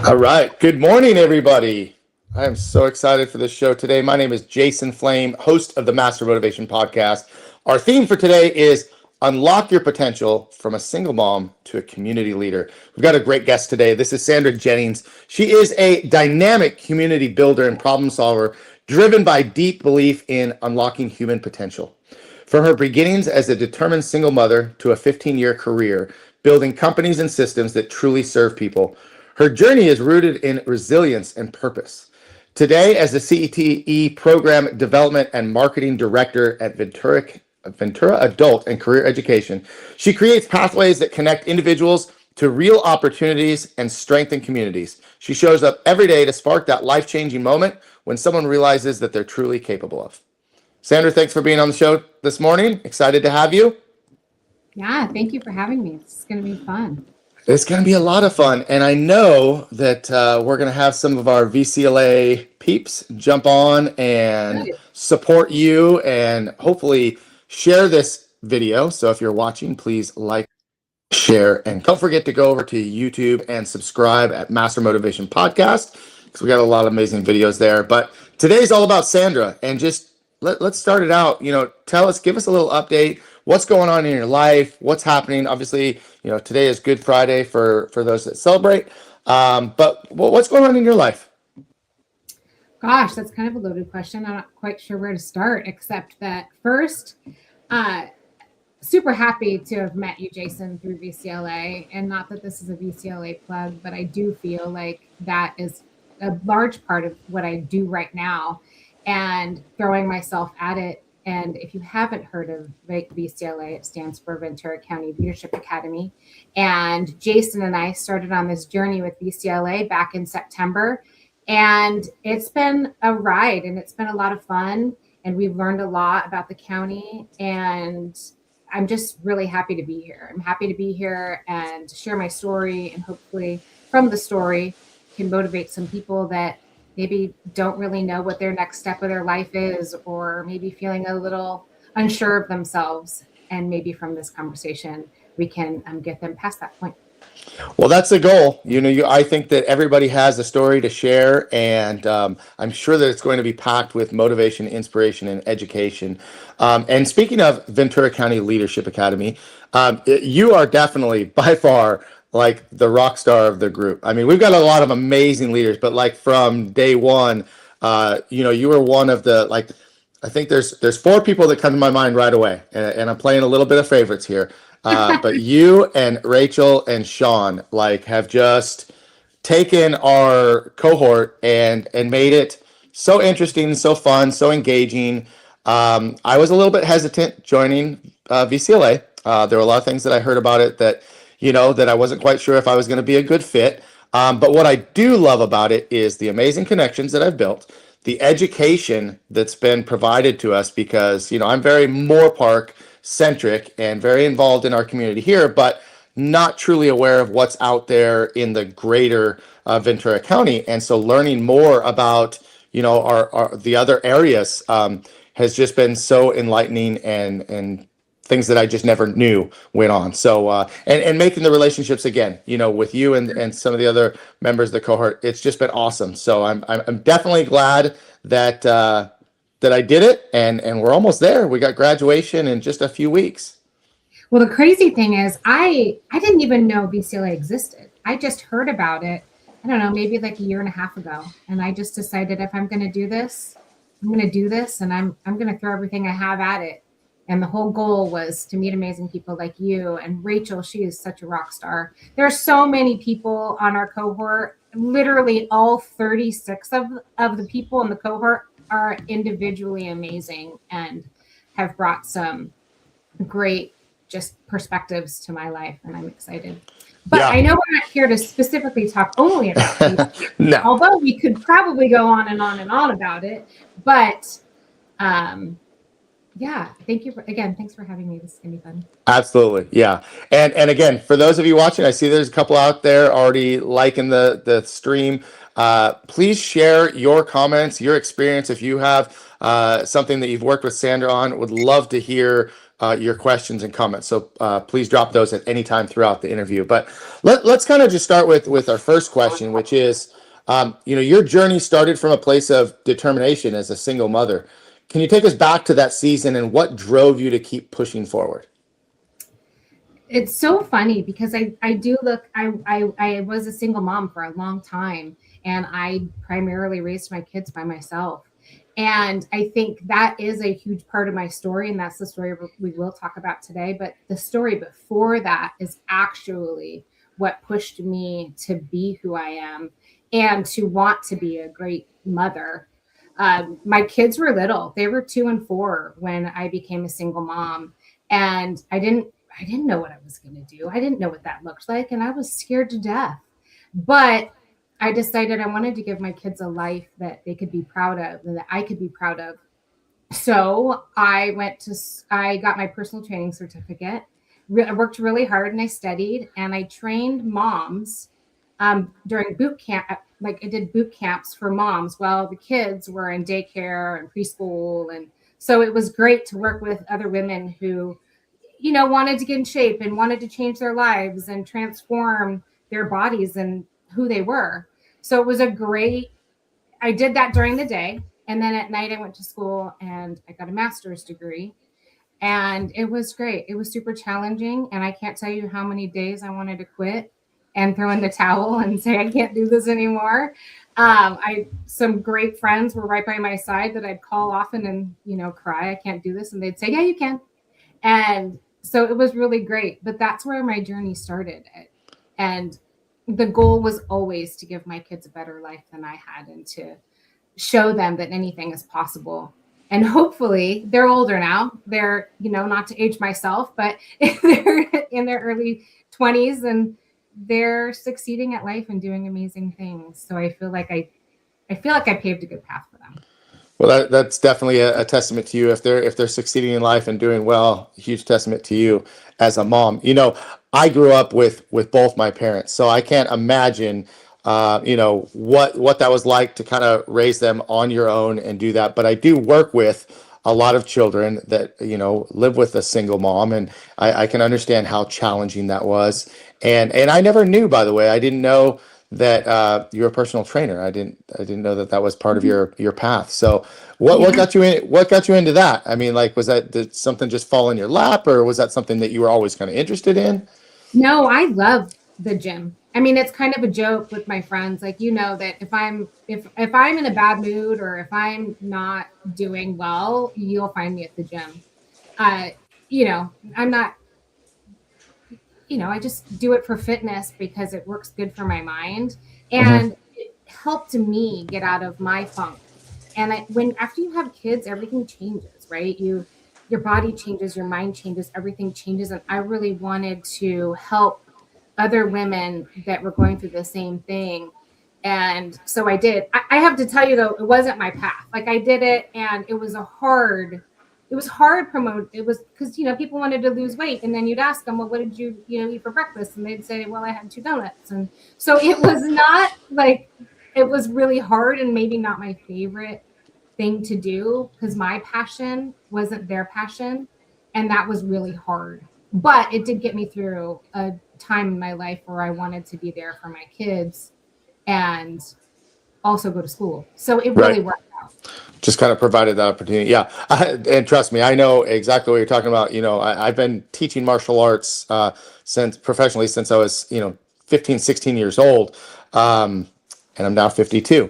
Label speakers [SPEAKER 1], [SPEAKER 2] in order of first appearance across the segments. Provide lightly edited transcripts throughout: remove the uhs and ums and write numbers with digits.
[SPEAKER 1] All right. Good morning, everybody. I am so excited for this show today. My name is Jason Flame, host of the Master Motivation Podcast. Our theme for today is Unlock Your Potential from a Single Mom to a Community Leader. We've got a great guest today. This is Sandra Jennings. She is a dynamic community builder and problem solver driven by deep belief in unlocking human potential. From her beginnings as a determined single mother to a 15-year career, building companies and systems that truly serve people, her journey is rooted in resilience and purpose. Today, as the CETE Program Development and Marketing Director at Ventura Adult and Career Education, she creates pathways that connect individuals to real opportunities and strengthen communities. She shows up every day to spark that life-changing moment when someone realizes that they're truly capable of. Sandra, thanks for being on the show this morning. Excited to have you.
[SPEAKER 2] Yeah, thank you for having me. It's going to be fun.
[SPEAKER 1] It's going to be a lot of fun. And I know that we're going to have some of our VCLA peeps jump on and support you and hopefully share this video. So if you're watching, please like, share, and don't forget to go over to YouTube and subscribe at Master Motivation Podcast because we got a lot of amazing videos there. But today's all about Sandra, and just let's start it out. Give us a little update. What's going on in your life? What's happening? Obviously, today is Good Friday for those that celebrate. But what's going on in your life?
[SPEAKER 2] Gosh, that's kind of a loaded question. I'm not quite sure where to start, except that first, super happy to have met you, Jason, through VCLA. And not that this is a VCLA plug, but I do feel like that is a large part of what I do right now and throwing myself at it. And if you haven't heard of VCLA, it stands for Ventura County Leadership Academy. And Jason and I started on this journey with VCLA back in September. And it's been a ride and it's been a lot of fun. And we've learned a lot about the county. And I'm just really happy to be here. I'm happy to be here and to share my story. And hopefully from the story can motivate some people that maybe don't really know what their next step of their life is, or maybe feeling a little unsure of themselves. And maybe from this conversation, we can get them past that point.
[SPEAKER 1] Well, that's the goal. I think that everybody has a story to share, and I'm sure that it's going to be packed with motivation, inspiration, and education. And speaking of Ventura County Leadership Academy, you are definitely by far like the rock star of the group. I mean, we've got a lot of amazing leaders, but like from day one, you were one of the, like, I think there's four people that come to my mind right away, and I'm playing a little bit of favorites here. But you and Rachel and Sean have just taken our cohort and made it so interesting, so fun, so engaging. I was a little bit hesitant joining VCLA. There were a lot of things that I heard about it that I wasn't quite sure if I was going to be a good fit. But what I do love about it is the amazing connections that I've built, the education that's been provided to us, because, I'm very Moore Park centric and very involved in our community here, but not truly aware of what's out there in the greater Ventura County. And so learning more about, our the other areas has just been so enlightening, and things that I just never knew went on. So, and making the relationships again, with you and some of the other members of the cohort, it's just been awesome. So I'm definitely glad that I did it, and we're almost there. We got graduation in just a few weeks.
[SPEAKER 2] Well, the crazy thing is I didn't even know VCLA existed. I just heard about it, I don't know, maybe like a year and a half ago. And I just decided if I'm going to do this, I'm going to do this, and I'm going to throw everything I have at it. And the whole goal was to meet amazing people like you and Rachel. She is such a rock star. There are so many people on our cohort. Literally all 36 of the people in the cohort are individually amazing and have brought some great just perspectives to my life. And I'm excited. But yeah. I know we're not here to specifically talk only about these, no. Although we could probably go on and on and on about it. But yeah, thank you thanks for having me. This is gonna be fun.
[SPEAKER 1] Absolutely. Yeah. And again, for those of you watching, I see there's a couple out there already liking the stream. Please share your comments, your experience. If you have something that you've worked with Sandra on, would love to hear your questions and comments. So please drop those at any time throughout the interview. But let's kind of just start with our first question, which is, your journey started from a place of determination as a single mother. Can you take us back to that season and what drove you to keep pushing forward?
[SPEAKER 2] It's so funny because I do look, I was a single mom for a long time, and I primarily raised my kids by myself. And I think that is a huge part of my story, and that's the story we will talk about today. But the story before that is actually what pushed me to be who I am and to want to be a great mother. My kids were little; they were 2 and 4 when I became a single mom, and I didn't know what I was going to do. I didn't know what that looked like, and I was scared to death. But I decided I wanted to give my kids a life that they could be proud of and that I could be proud of. So I got my personal training certificate. I worked really hard and I studied and I trained moms during boot camp. Like I did boot camps for moms while the kids were in daycare and preschool. And so it was great to work with other women who wanted to get in shape and wanted to change their lives and transform their bodies and who they were. So it was I did that during the day. And then at night, I went to school and I got a master's degree. And it was great. It was super challenging. And I can't tell you how many days I wanted to quit and throw in the towel and say, I can't do this anymore. Some great friends were right by my side that I'd call often and, cry, I can't do this. And they'd say, yeah, you can. And so it was really great, but that's where my journey started. And the goal was always to give my kids a better life than I had and to show them that anything is possible. And hopefully they're older now. They're, not to age myself, but they're in their early 20s and they're succeeding at life and doing amazing things. So I feel like I paved a good path for them.
[SPEAKER 1] Well, that's definitely a testament to you. If they're succeeding in life and doing well, huge testament to you as a mom. I grew up with both my parents, so I can't imagine, what that was like to kind of raise them on your own and do that. But I do work with a lot of children that live with a single mom, and I can understand how challenging that was. And I never knew, by the way, I didn't know that you're a personal trainer. I didn't know that was part of your path. So what got you in? What got you into that? I mean, like, did something just fall in your lap, or was that something that you were always kind of interested in?
[SPEAKER 2] No, I love the gym. I mean, it's kind of a joke with my friends, like that if I'm in a bad mood or if I'm not doing well, you'll find me at the gym. Uh, I'm not I just do it for fitness because it works good for my mind.
[SPEAKER 1] Mhm.
[SPEAKER 2] And it helped me get out of my funk. And after you have kids, everything changes, right? Your body changes, your mind changes, everything changes. And I really wanted to help other women that were going through the same thing. And so I did. I have to tell you though, it wasn't my path. Like I did it and it was hard promote. It was because, people wanted to lose weight and then you'd ask them, well, what did you, eat for breakfast? And they'd say, well, I had 2 donuts. And so it was not like, it was really hard and maybe not my favorite thing to do because my passion wasn't their passion. And that was really hard, but it did get me through a time in my life where I wanted to be there for my kids and also go to school. So it really
[SPEAKER 1] Right.
[SPEAKER 2] worked out.
[SPEAKER 1] Just kind of provided that opportunity. Yeah. And trust me, I know exactly what you're talking about. I've been teaching martial arts since professionally since I was, 15, 16 years old. And I'm now 52.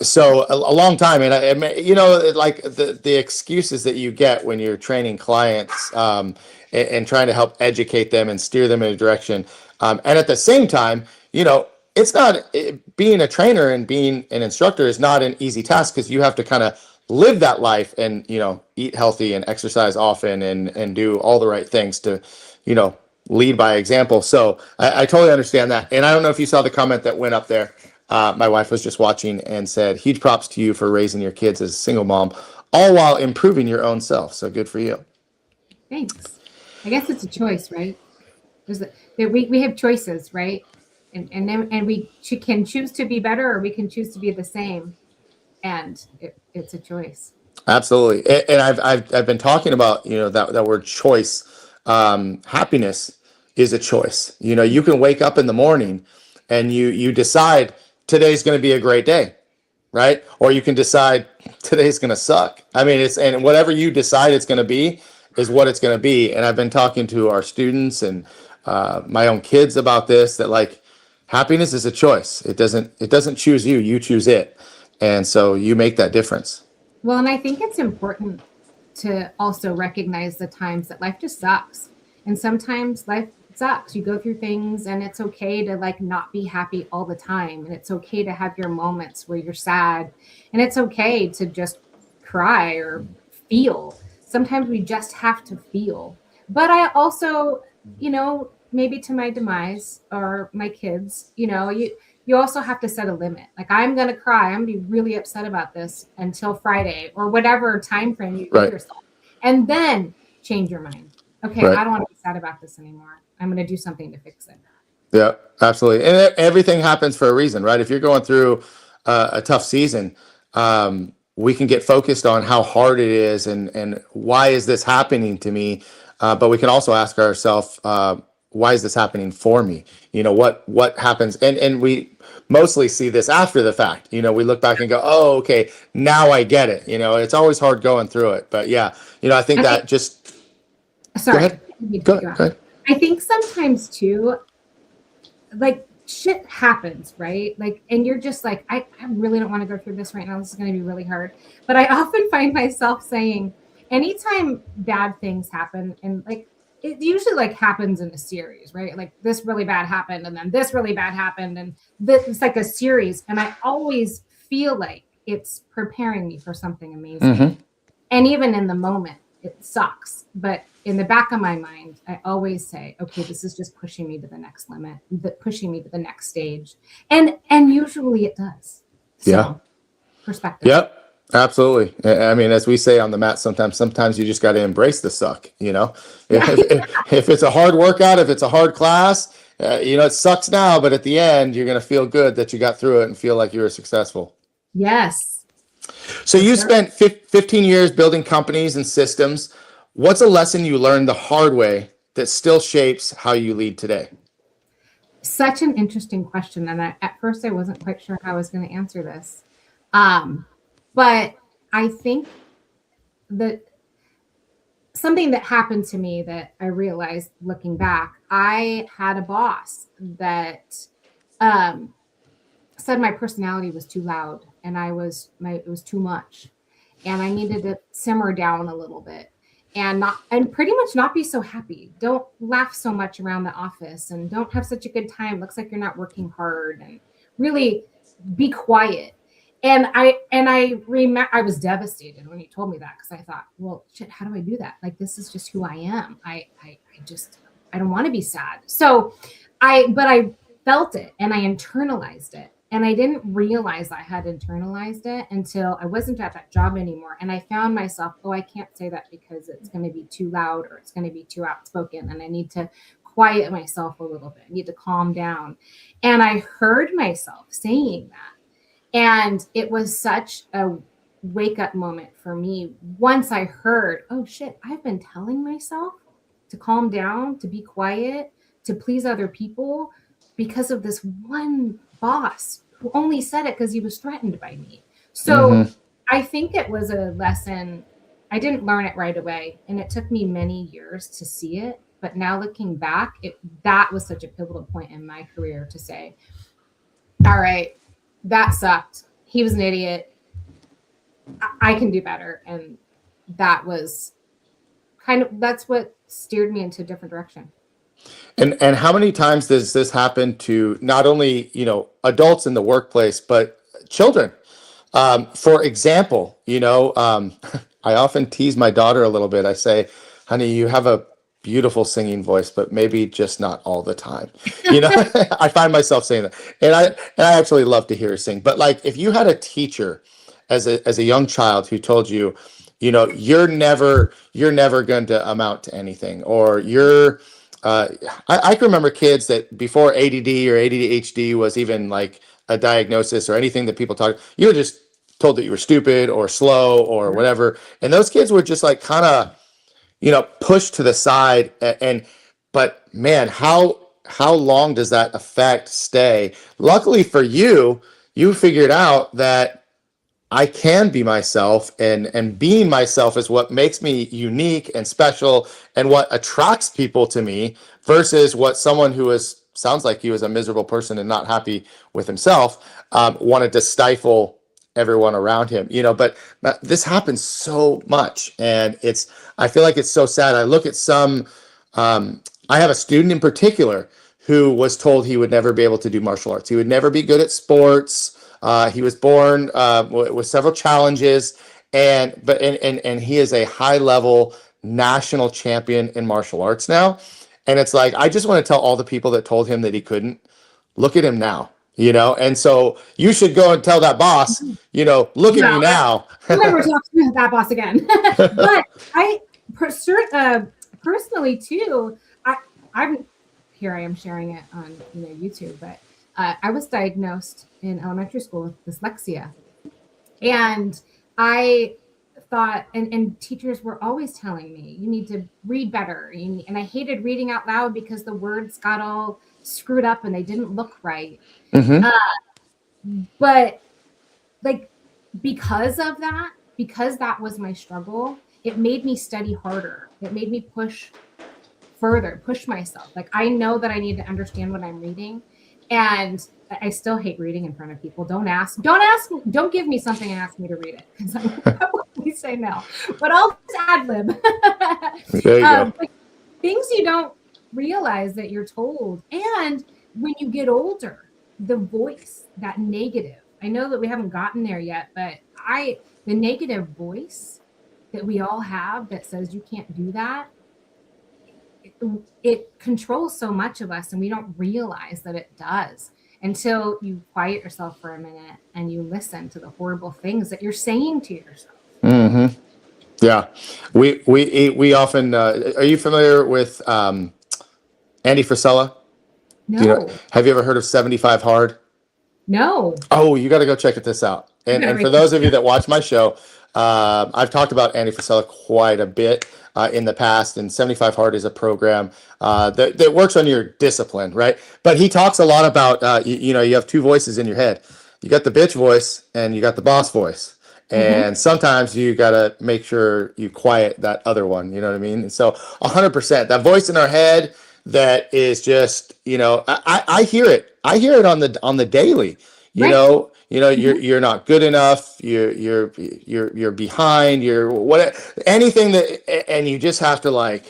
[SPEAKER 1] So a long time. Like the excuses that you get when you're training clients and trying to help educate them and steer them in a direction. And at the same time, it's not being a trainer and being an instructor is not an easy task because you have to kind of live that life and eat healthy and exercise often and do all the right things to lead by example. So I totally understand that. And I don't know if you saw the comment that went up there. My wife was just watching and said, huge props to you for raising your kids as a single mom, all while improving your own self. So good for you.
[SPEAKER 2] Thanks. I guess it's a choice, right? We have choices, right? And can choose to be better or we can choose to be the same. And it's a choice.
[SPEAKER 1] Absolutely. And I've been talking about, that word choice. Happiness is a choice. You can wake up in the morning and you decide today's going to be a great day, right? Or you can decide today's going to suck. I mean, and whatever you decide it's going to be is what it's going to be. And I've been talking to our students and my own kids about this, that like happiness is a choice. It doesn't choose you, you choose it. And so you make that difference.
[SPEAKER 2] Well, and I think it's important to also recognize the times that life just sucks. And sometimes life sucks. You go through things and it's okay to like not be happy all the time. And it's okay to have your moments where you're sad. And it's okay to just cry or feel. Sometimes we just have to feel. But I also, maybe to my demise or my kids, you also have to set a limit. Like I'm gonna cry. I'm gonna be really upset about this until Friday or whatever time frame you give
[SPEAKER 1] Right.
[SPEAKER 2] yourself, and then change your mind. Okay,
[SPEAKER 1] Right.
[SPEAKER 2] I don't want to be sad about this anymore. I'm gonna do something to fix it.
[SPEAKER 1] Yeah, absolutely. And everything happens for a reason, right? If you're going through a tough season, we can get focused on how hard it is and why is this happening to me? But we can also ask ourselves, why is this happening for me? What happens? And we mostly see this after the fact. We look back and go, oh, okay, now I get it. It's always hard going through it. But yeah, I think
[SPEAKER 2] I think.
[SPEAKER 1] that just go
[SPEAKER 2] Sorry,
[SPEAKER 1] ahead.
[SPEAKER 2] I didn't mean to
[SPEAKER 1] Go
[SPEAKER 2] cut you
[SPEAKER 1] ahead.
[SPEAKER 2] off.
[SPEAKER 1] Go ahead.
[SPEAKER 2] I think sometimes too, like shit happens, right? Like, and you're just like, I really don't want to go through this right now. This is going to be really hard. But I often find myself saying, anytime bad things happen, and like it usually like happens in a series, right? Like this really bad happened, and then this really bad happened, and this it's like a series. And I always feel like it's preparing me for something amazing.
[SPEAKER 1] Hmm.
[SPEAKER 2] And even in the moment, it sucks. But in the back of my mind, I always say, okay, this is just pushing me to the next limit, pushing me to the next stage. And usually it does.
[SPEAKER 1] Yeah.
[SPEAKER 2] So perspective.
[SPEAKER 1] Yep. Absolutely. I mean, as we say on the mat, sometimes you just got to embrace the suck.
[SPEAKER 2] Yeah.
[SPEAKER 1] If it's a hard workout, if it's a hard class, it sucks now, but at the end, you're going to feel good that you got through it and feel like you were successful.
[SPEAKER 2] Yes,
[SPEAKER 1] So
[SPEAKER 2] for
[SPEAKER 1] you
[SPEAKER 2] sure.
[SPEAKER 1] spent 15 years building companies and systems. What's a lesson you learned the hard way that still shapes how you lead today?
[SPEAKER 2] Such an interesting question. And at first, I wasn't quite sure how I was going to answer this. Um, but I think that something that happened to me that I realized looking back, I had a boss that um, said my personality was too loud and it was too much, and I needed to simmer down a little bit and pretty much not be so happy. Don't laugh so much around the office and don't have such a good time. Looks like you're not working hard, and really be quiet. And I was devastated when he told me that, because I thought, well, shit, how do I do that? Like, this is just who I am. I don't want to be sad. So but I felt it and I internalized it. And I didn't realize I had internalized it until I wasn't at that job anymore. And I found myself, oh, I can't say that because it's going to be too loud or it's going to be too outspoken. And I need to quiet myself a little bit. I need to calm down. And I heard myself saying that. And it was such a wake up moment for me once I heard, oh shit, I've been telling myself to calm down, to be quiet, to please other people because of this one boss who only said it because he was threatened by me. So
[SPEAKER 1] Hmm.
[SPEAKER 2] I think it was a lesson. I didn't learn it right away, and it took me many years to see it. But now looking back, that was such a pivotal point in my career to say, all right, that sucked. He was an idiot. I can do better. And that was that's what steered me into a different direction.
[SPEAKER 1] And how many times does this happen to not only, adults in the workplace, but children? For example, I often tease my daughter a little bit. I say, honey, you have a beautiful singing voice, but maybe just not all the time. You know, I find myself saying that. And I actually love to hear her sing. But like if you had a teacher as a young child who told you, you're never going to amount to anything, or uh, I can remember kids that before ADD or ADHD was even like a diagnosis or anything that people talk, you were just told that you were stupid or slow or whatever. And those kids were just like kind of, pushed to the side. But man, how long does that effect stay? Luckily for you, you figured out that I can be myself, and being myself is what makes me unique and special and what attracts people to me versus what someone who sounds like he was a miserable person and not happy with himself wanted to stifle everyone around him. But this happens so much, and I feel like it's so sad. I look at I have a student in particular who was told he would never be able to do martial arts. He would never be good at sports. He was born with several challenges, and he is a high level national champion in martial arts now. And it's like, I just want to tell all the people that told him that he couldn't, look at him now, And so you should go and tell that boss, look at me now.
[SPEAKER 2] I'll never talk to that boss again. But personally too, I'm here. I am sharing it on YouTube, but I was diagnosed in elementary school with dyslexia, and I thought, and teachers were always telling me, you need to read better, and I hated reading out loud because the words got all screwed up and they didn't look right. But like, because that was my struggle, it made me study harder. It made me push myself. Like, I know that I need to understand what I'm reading, and I still hate reading in front of people. Don't give me something and ask me to read it, because I will probably say no. But I'll just ad lib.
[SPEAKER 1] There you go.
[SPEAKER 2] Things you don't realize that you're told, and when you get older, the voice, that negative. I know that we haven't gotten there yet, but the negative voice that we all have that says you can't do that, it controls so much of us, and we don't realize that it does until you quiet yourself for a minute and you listen to the horrible things that you're saying to yourself.
[SPEAKER 1] Mm-hmm. Yeah, we often. Are you familiar with Andy Frisella?
[SPEAKER 2] No.
[SPEAKER 1] Have you ever heard of 75 Hard?
[SPEAKER 2] No.
[SPEAKER 1] Oh, you got to go check this out. And for those of you that watch my show, I've talked about Andy Frisella quite a bit in the past, and 75 Hard is a program that works on your discipline, right? But he talks a lot about, you have two voices in your head. You got the bitch voice and you got the boss voice. And sometimes you got to make sure you quiet that other one, you know what I mean? And so 100%, that voice in our head that is just, I hear it. I hear it on the daily. You're not good enough. You're behind. You're what anything that, and you just have to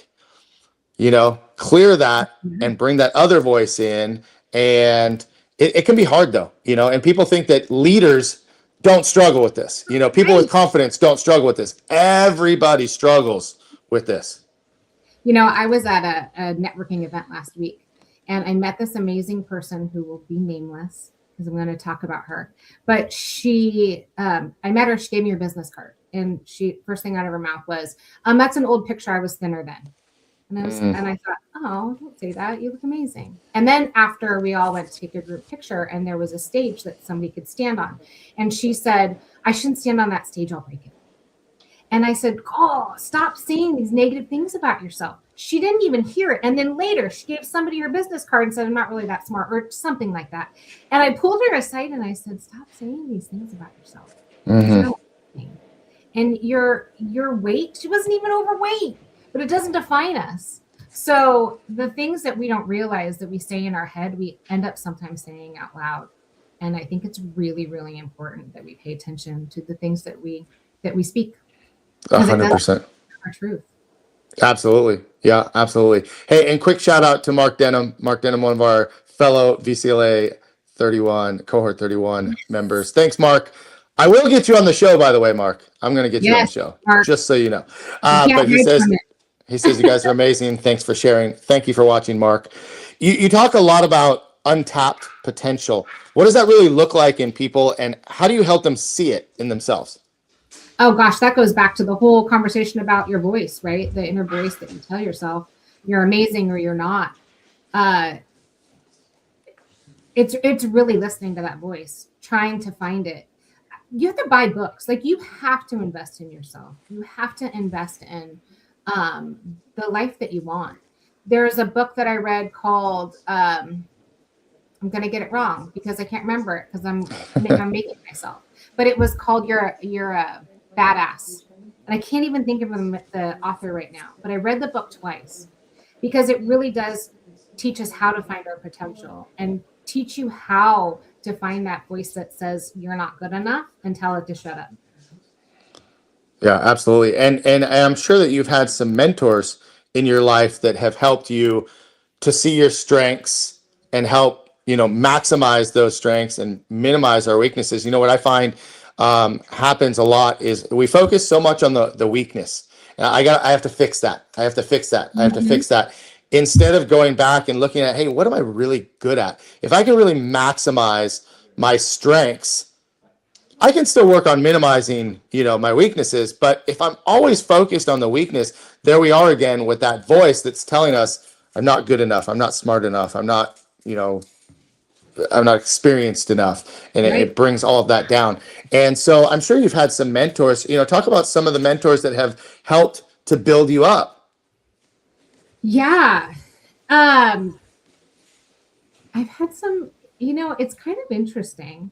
[SPEAKER 1] clear that and bring that other voice in. And it can be hard though, and people think that leaders don't struggle with this. People with confidence don't struggle with this. Everybody struggles with this.
[SPEAKER 2] I was at a networking event last week, and I met this amazing person who will be nameless because I'm going to talk about her. But I met her, she gave me her business card, and first thing out of her mouth was, that's an old picture. I was thinner then. And I thought, oh, don't say that. You look amazing. And then after we all went to take a group picture, and there was a stage that somebody could stand on. And she said, I shouldn't stand on that stage. I'll break it. And I said, oh, stop saying these negative things about yourself. She didn't even hear it. And then later she gave somebody her business card and said, I'm not really that smart, or something like that. And I pulled her aside and I said, stop saying these things about yourself. And your weight, she wasn't even overweight, but it doesn't define us. So the things that we don't realize that we say in our head, we end up sometimes saying out loud. And I think it's really, really important that we pay attention to the things that we speak.
[SPEAKER 1] 100%.
[SPEAKER 2] Our truth.
[SPEAKER 1] Absolutely. Yeah, absolutely. Hey, and quick shout out to Mark Denham. Mark Denham, one of our fellow VCLA cohort 31 members. Thanks, Mark. I will get you on the show, by the way, Mark. I'm going to get you on the show,
[SPEAKER 2] Mark.
[SPEAKER 1] Just so you know. But he says you guys are amazing. Thanks for sharing. Thank you for watching, Mark. You talk a lot about untapped potential. What does that really look like in people, and how do you help them see it in themselves?
[SPEAKER 2] Oh gosh, that goes back to the whole conversation about your voice, right? The inner voice that you tell yourself you're amazing or you're not. It's really listening to that voice, trying to find it. you have to buy books. Like you have to invest in yourself. You have to invest in the life that you want. There's a book that I read called I'm gonna get it wrong because I can't remember it because I'm making myself. But it was called You're a Badass, and I can't even think of the author right now. But I read the book twice because it really does teach us how to find our potential and teach you how to find that voice that says you're not good enough and tell it to shut up.
[SPEAKER 1] Yeah, absolutely. And I'm sure that you've had some mentors in your life that have helped you to see your strengths and help, maximize those strengths and minimize our weaknesses. What I find happens a lot is we focus so much on the weakness. And I have to fix that. I have to fix that. I have to
[SPEAKER 2] Mm-hmm.
[SPEAKER 1] fix that. Instead of going back and looking at, hey, what am I really good at? If I can really maximize my strengths, I can still work on minimizing, my weaknesses. But if I'm always focused on the weakness, there we are again with that voice that's telling us I'm not good enough. I'm not smart enough. I'm not experienced enough. And it
[SPEAKER 2] Right?
[SPEAKER 1] brings all of that down. And so I'm sure you've had some mentors, talk about some of the mentors that have helped to build you up.
[SPEAKER 2] Yeah. Um, I've had some, it's kind of interesting.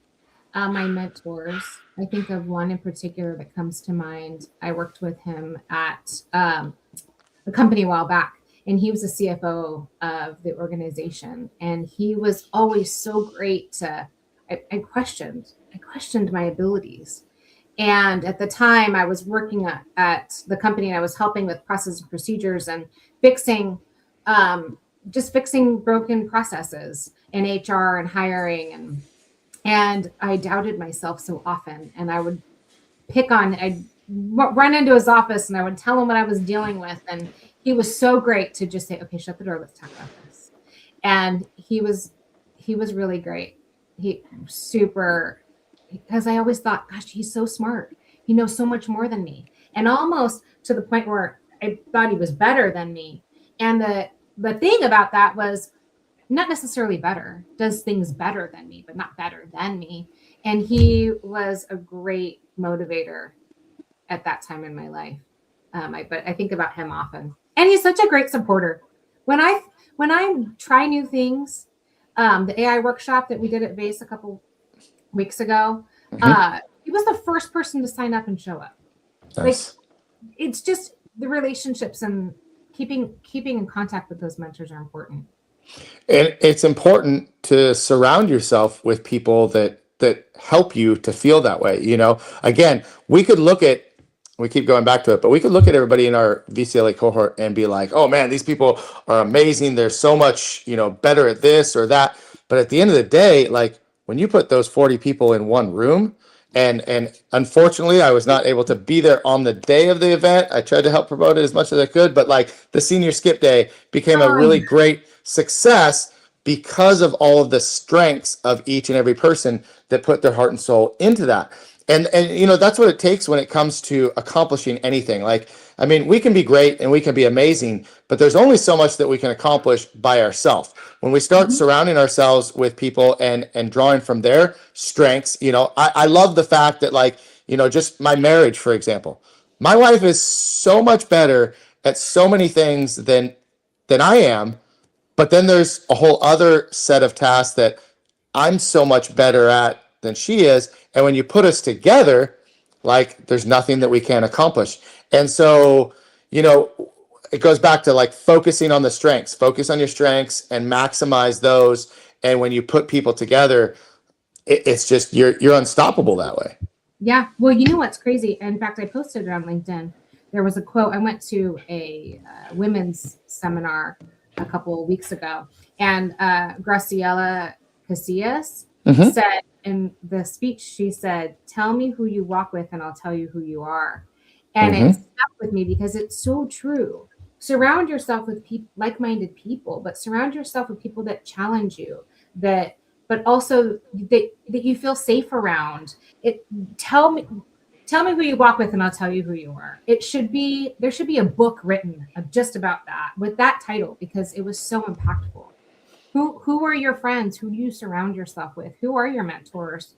[SPEAKER 2] My mentors, I think of one in particular that comes to mind. I worked with him at a company a while back, and he was the CFO of the organization. And he was always so great to, I questioned my abilities. And at the time, I was working at the company and I was helping with process and procedures and fixing, just fixing broken processes in HR and hiring. And I doubted myself so often. And I would I'd run into his office and I would tell him what I was dealing with. And he was so great to just say, okay, shut the door. Let's talk about this. And he was really great. He super, because I always thought, gosh, he's so smart. He knows so much more than me. And almost to the point where I thought he was better than me. And the thing about that was not necessarily better, does things better than me, but not better than me. And he was a great motivator at that time in my life. But I think about him often, and he's such a great supporter. When I try new things, the AI workshop that we did at Vase a couple weeks ago,
[SPEAKER 1] Mm-hmm.
[SPEAKER 2] he was the first person to sign up and show up. Like
[SPEAKER 1] Nice.
[SPEAKER 2] it's just the relationships and keeping in contact with those mentors are important.
[SPEAKER 1] And it's important to surround yourself with people that help you to feel that way. Again, we keep going back to it, but we could look at everybody in our VCLA cohort and be like, oh man, these people are amazing. They're so much, better at this or that. But at the end of the day, like when you put those 40 people in one room, and unfortunately I was not able to be there on the day of the event. I tried to help promote it as much as I could, but like the senior skip day became a really
[SPEAKER 2] Oh,
[SPEAKER 1] great success because of all of the strengths of each and every person that put their heart and soul into that. And that's what it takes when it comes to accomplishing anything. Like, I mean, we can be great and we can be amazing, but there's only so much that we can accomplish by ourselves. When we start
[SPEAKER 2] mhm.
[SPEAKER 1] surrounding ourselves with people and drawing from their strengths, I love the fact that, like, just my marriage, for example, my wife is so much better at so many things than I am, but then there's a whole other set of tasks that I'm so much better at than she is. And when you put us together, like there's nothing that we can't accomplish. And so, you know, it goes back to like focusing on the strengths, focus on your strengths and maximize those. And when you put people together, it's just you're unstoppable that way.
[SPEAKER 2] Yeah. Well, you know what's crazy? In fact, I posted it on LinkedIn. There was a quote. I went to a women's seminar a couple of weeks ago, and Graciela Casillas
[SPEAKER 1] Mm-hmm.
[SPEAKER 2] said in the speech, she said, "Tell me who you walk with, and I'll tell you who you are." And it
[SPEAKER 1] Mm-hmm.
[SPEAKER 2] stuck with me because it's so true. Surround yourself with like-minded people, but surround yourself with people that challenge you, that but also that you feel safe around. It tell me who you walk with and I'll tell you who you are. There should be a book written of just about that with that title because it was so impactful. Who are your friends? Who do you surround yourself with? Who are your mentors?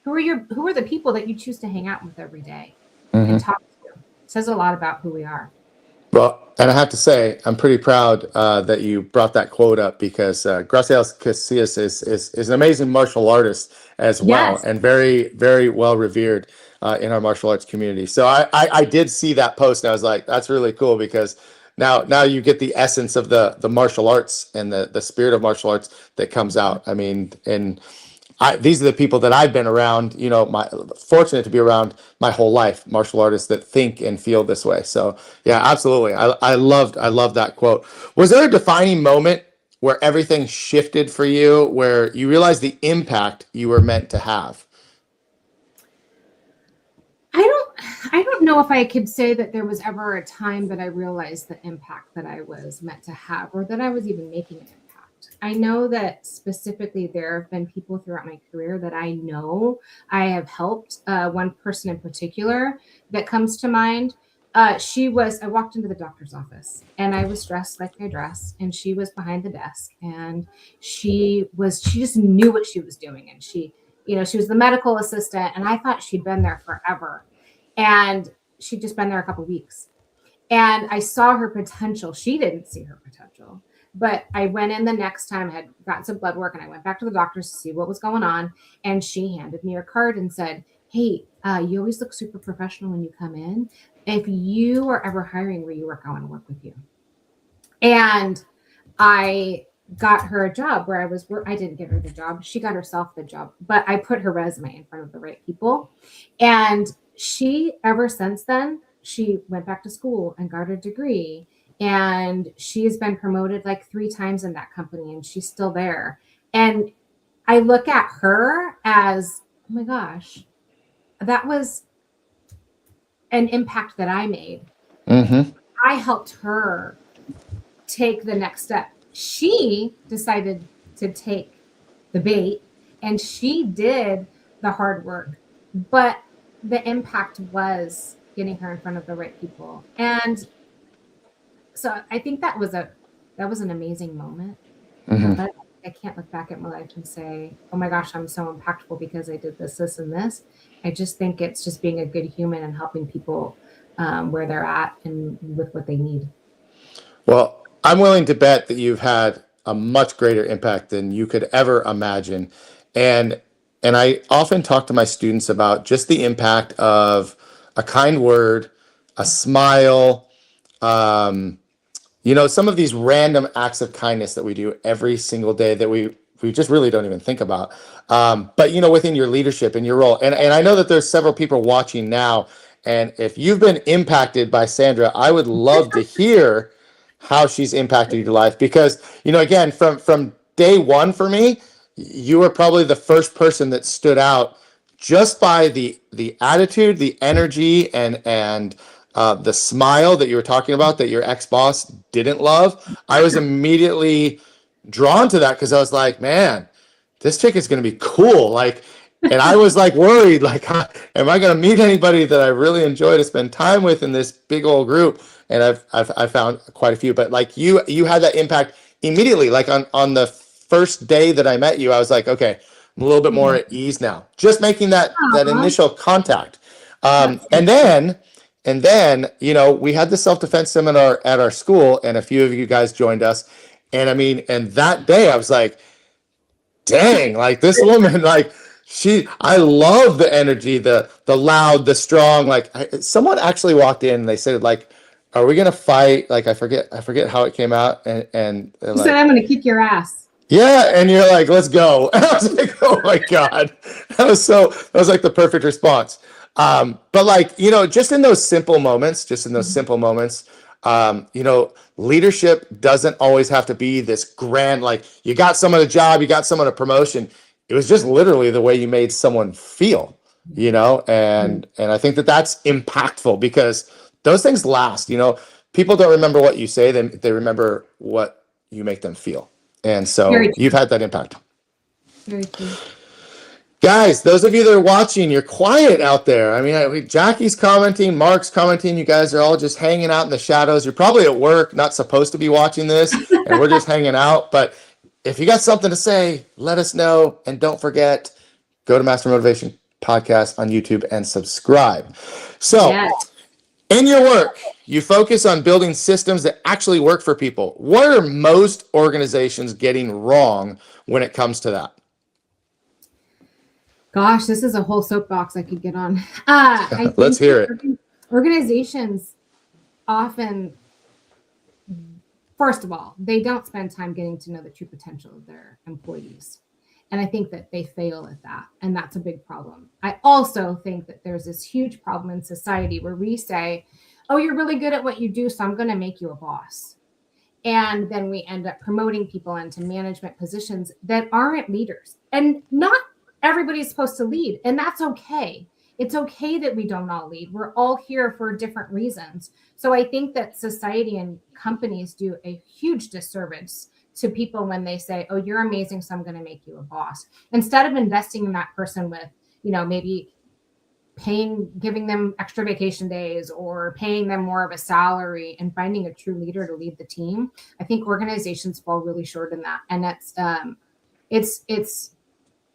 [SPEAKER 2] who are the people that you choose to hang out with every day and
[SPEAKER 1] Mhm.
[SPEAKER 2] talk to? It says a lot about who we are.
[SPEAKER 1] Well, and I have to say, I'm pretty proud that you brought that quote up because Graciela Casillas is an amazing martial artist as well,
[SPEAKER 2] Yes.
[SPEAKER 1] and very, very well revered in our martial arts community. So I did see that post, and I was like, that's really cool because now you get the essence of the martial arts and the spirit of martial arts that comes out. I mean, and these are the people that I've been around, my fortunate to be around my whole life, martial artists that think and feel this way. So yeah, absolutely. I loved that quote. Was there a defining moment where everything shifted for you, where you realized the impact you were meant to have?
[SPEAKER 2] I don't know if I could say that there was ever a time that I realized the impact that I was meant to have or that I was even making an impact. I know that specifically there have been people throughout my career that I know I have helped. One person in particular that comes to mind. I walked into the doctor's office and I was dressed like I dress, and she was behind the desk, and she just knew what she was doing. And she was the medical assistant, and I thought she'd been there forever. And she'd just been there a couple weeks. And I saw her potential. She didn't see her potential. But I went in the next time, I had gotten some blood work, and I went back to the doctors to see what was going on. And she handed me her card and said, "Hey, you always look super professional when you come in. If you are ever hiring where you work, I want to work with you." And I got her a job where I didn't get her the job. She got herself the job, but I put her resume in front of the right people. And ever since then, she went back to school and got her degree. And she's been promoted like 3 times in that company, and she's still there. And I look at her as, oh my gosh, that was an impact that I made.
[SPEAKER 1] Mm-hmm.
[SPEAKER 2] I helped her take the next step. She decided to take the bait, and she did the hard work, but the impact was getting her in front of the right people. And so I think that was an amazing moment.
[SPEAKER 1] Mm-hmm.
[SPEAKER 2] But I can't look back at my life and say, oh my gosh, I'm so impactful because I did this, and this. I just think it's just being a good human and helping people where they're at and with what they need.
[SPEAKER 1] Well, I'm willing to bet that you've had a much greater impact than you could ever imagine. And I often talk to my students about just the impact of a kind word, a smile, um, some of these random acts of kindness that we do every single day that we just really don't even think about. But within your leadership and your role, and I know that there's several people watching now, and if you've been impacted by Sandra, I would love to hear how she's impacted your life because again, from day one for me, you were probably the first person that stood out just by the attitude, the energy, and the smile that you were talking about that your ex-boss didn't love. I was immediately drawn to that because I was like, man, this chick is going to be cool. Like, and I was like worried, like, huh, am I going to meet anybody that I really enjoy to spend time with in this big old group? And I've found quite a few, but like you had that impact immediately. Like on the first day that I met you, I was like, okay, I'm a little bit more at ease now. Just making that
[SPEAKER 2] Aw,
[SPEAKER 1] initial contact,
[SPEAKER 2] that's so
[SPEAKER 1] and then we had the self-defense seminar at our school, and a few of you guys joined us. And I mean, and that day I was like, dang, like this woman, like I love the energy, the loud, the strong. Like someone actually walked in and they said, like, are we gonna fight? Like I forget how it came out, and they're
[SPEAKER 2] You said,
[SPEAKER 1] like,
[SPEAKER 2] I'm going to kick your ass.
[SPEAKER 1] yeah, and you're like, let's go. And I was like, oh my God. That was like the perfect response. But like, just in those simple moments, leadership doesn't always have to be this grand, like you got someone a job, you got someone a promotion. It was just literally the way you made someone feel, and I think that that's impactful because those things last, people don't remember what you say, they remember what you make them feel. And so
[SPEAKER 2] Very
[SPEAKER 1] you've
[SPEAKER 2] true.
[SPEAKER 1] had that impact.
[SPEAKER 2] Very true.
[SPEAKER 1] Guys, those of you that are watching, you're quiet out there. I mean, Jackie's commenting, Mark's commenting. You guys are all just hanging out in the shadows. You're probably at work, not supposed to be watching this, and we're just hanging out. But if you got something to say, let us know. And don't forget, go to Master Motivation podcast on YouTube and subscribe. So,
[SPEAKER 2] Yes.
[SPEAKER 1] in your work, you focus on building systems that actually work for people. What are most organizations getting wrong when it comes to that?
[SPEAKER 2] Gosh, this is a whole soapbox I could get on. I
[SPEAKER 1] Let's
[SPEAKER 2] think
[SPEAKER 1] hear it.
[SPEAKER 2] organizations often, first of all, they don't spend time getting to know the true potential of their employees. And I think that they fail at that. And that's a big problem. I also think that there's this huge problem in society where we say, oh, you're really good at what you do, so I'm going to make you a boss. And then we end up promoting people into management positions that aren't leaders. And not everybody's supposed to lead. And that's okay. It's okay that we don't all lead. We're all here for different reasons. So I think that society and companies do a huge disservice to people when they say, oh, you're amazing, so I'm going to make you a boss. Instead of investing in that person with, maybe giving them extra vacation days or paying them more of a salary and finding a true leader to lead the team. I think organizations fall really short in that. And it's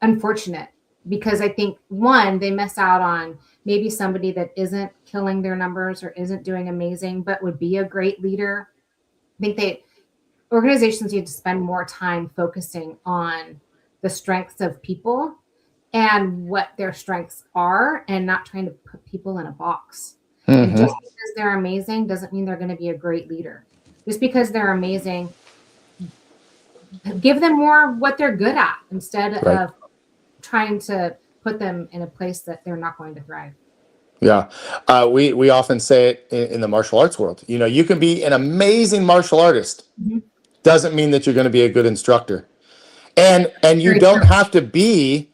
[SPEAKER 2] unfortunate because I think one, they miss out on maybe somebody that isn't killing their numbers or isn't doing amazing, but would be a great leader. I think organizations need to spend more time focusing on the strengths of people and what their strengths are and not trying to put people in a box.
[SPEAKER 1] Mm-hmm.
[SPEAKER 2] And just because they're amazing doesn't mean they're going to be a great leader. Just because they're amazing, give them more of what they're good at instead of trying to put them in a place that they're not going to thrive.
[SPEAKER 1] Yeah. We often say it in the martial arts world. You can be an amazing martial artist. Mm-hmm. Doesn't mean that you're going to be a good instructor. And you don't have to be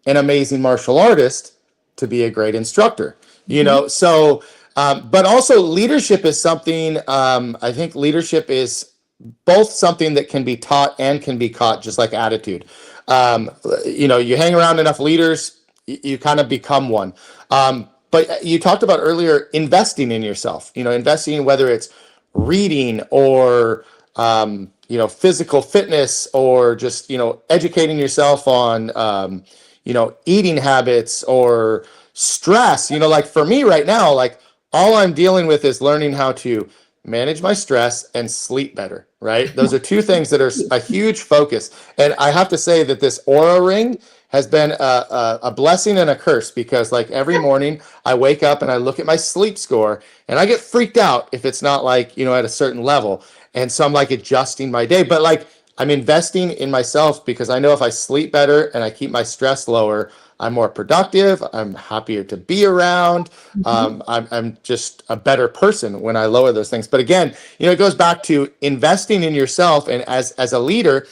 [SPEAKER 1] an amazing martial artist to be a great instructor. So but also leadership is something, I think leadership is both something that can be taught and can be caught, just like attitude. You hang around enough leaders, you kind of become one. But you talked about earlier investing in yourself, investing, whether it's reading or physical fitness or just educating yourself on eating habits or stress. Like for me right now, like all I'm dealing with is learning how to manage my stress and sleep better, right? Those are two things that are a huge focus. And I have to say that this Aura ring has been a blessing and a curse, because like every morning I wake up and I look at my sleep score and I get freaked out if it's not like, at a certain level. And so I'm like adjusting my day, but like I'm investing in myself because I know if I sleep better and I keep my stress lower, I'm more productive. I'm happier to be around. I'm just a better person when I lower those things. But again, it goes back to investing in yourself. And as a leader,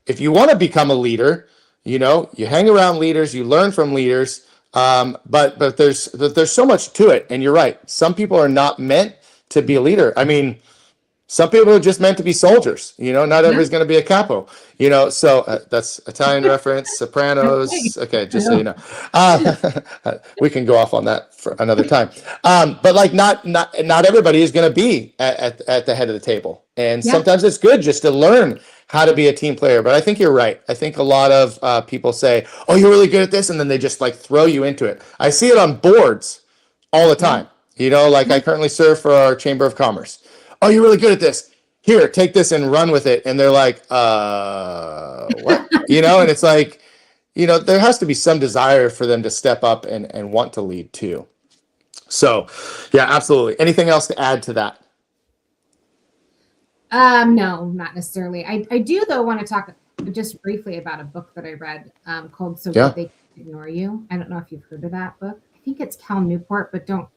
[SPEAKER 1] if you want to become a leader, you hang around leaders, you learn from leaders. But there's so much to it. And you're right. Some people are not meant to be a leader. I mean, some people are just meant to be soldiers. Not everybody's going to be a capo. So that's Italian reference, Sopranos. Okay, just so you know, we can go off on that for another time. But like, not everybody is going to be at the head of the table, and sometimes it's good just to learn how to be a team player. But I think you're right. I think a lot of people say, "Oh, you're really good at this," and then they just like throw you into it. I see it on boards all the time. Like I currently serve for our Chamber of Commerce. Oh, you're really good at this. Here, take this and run with it. And they're like, what? And it's like, there has to be some desire for them to step up and want to lead too. So, yeah, absolutely. Anything else to add to that?
[SPEAKER 2] No, not necessarily. I do, though, want to talk just briefly about a book that I read called So Good They Can't Ignore You. I don't know if you've heard of that book. I think it's Cal Newport, but don't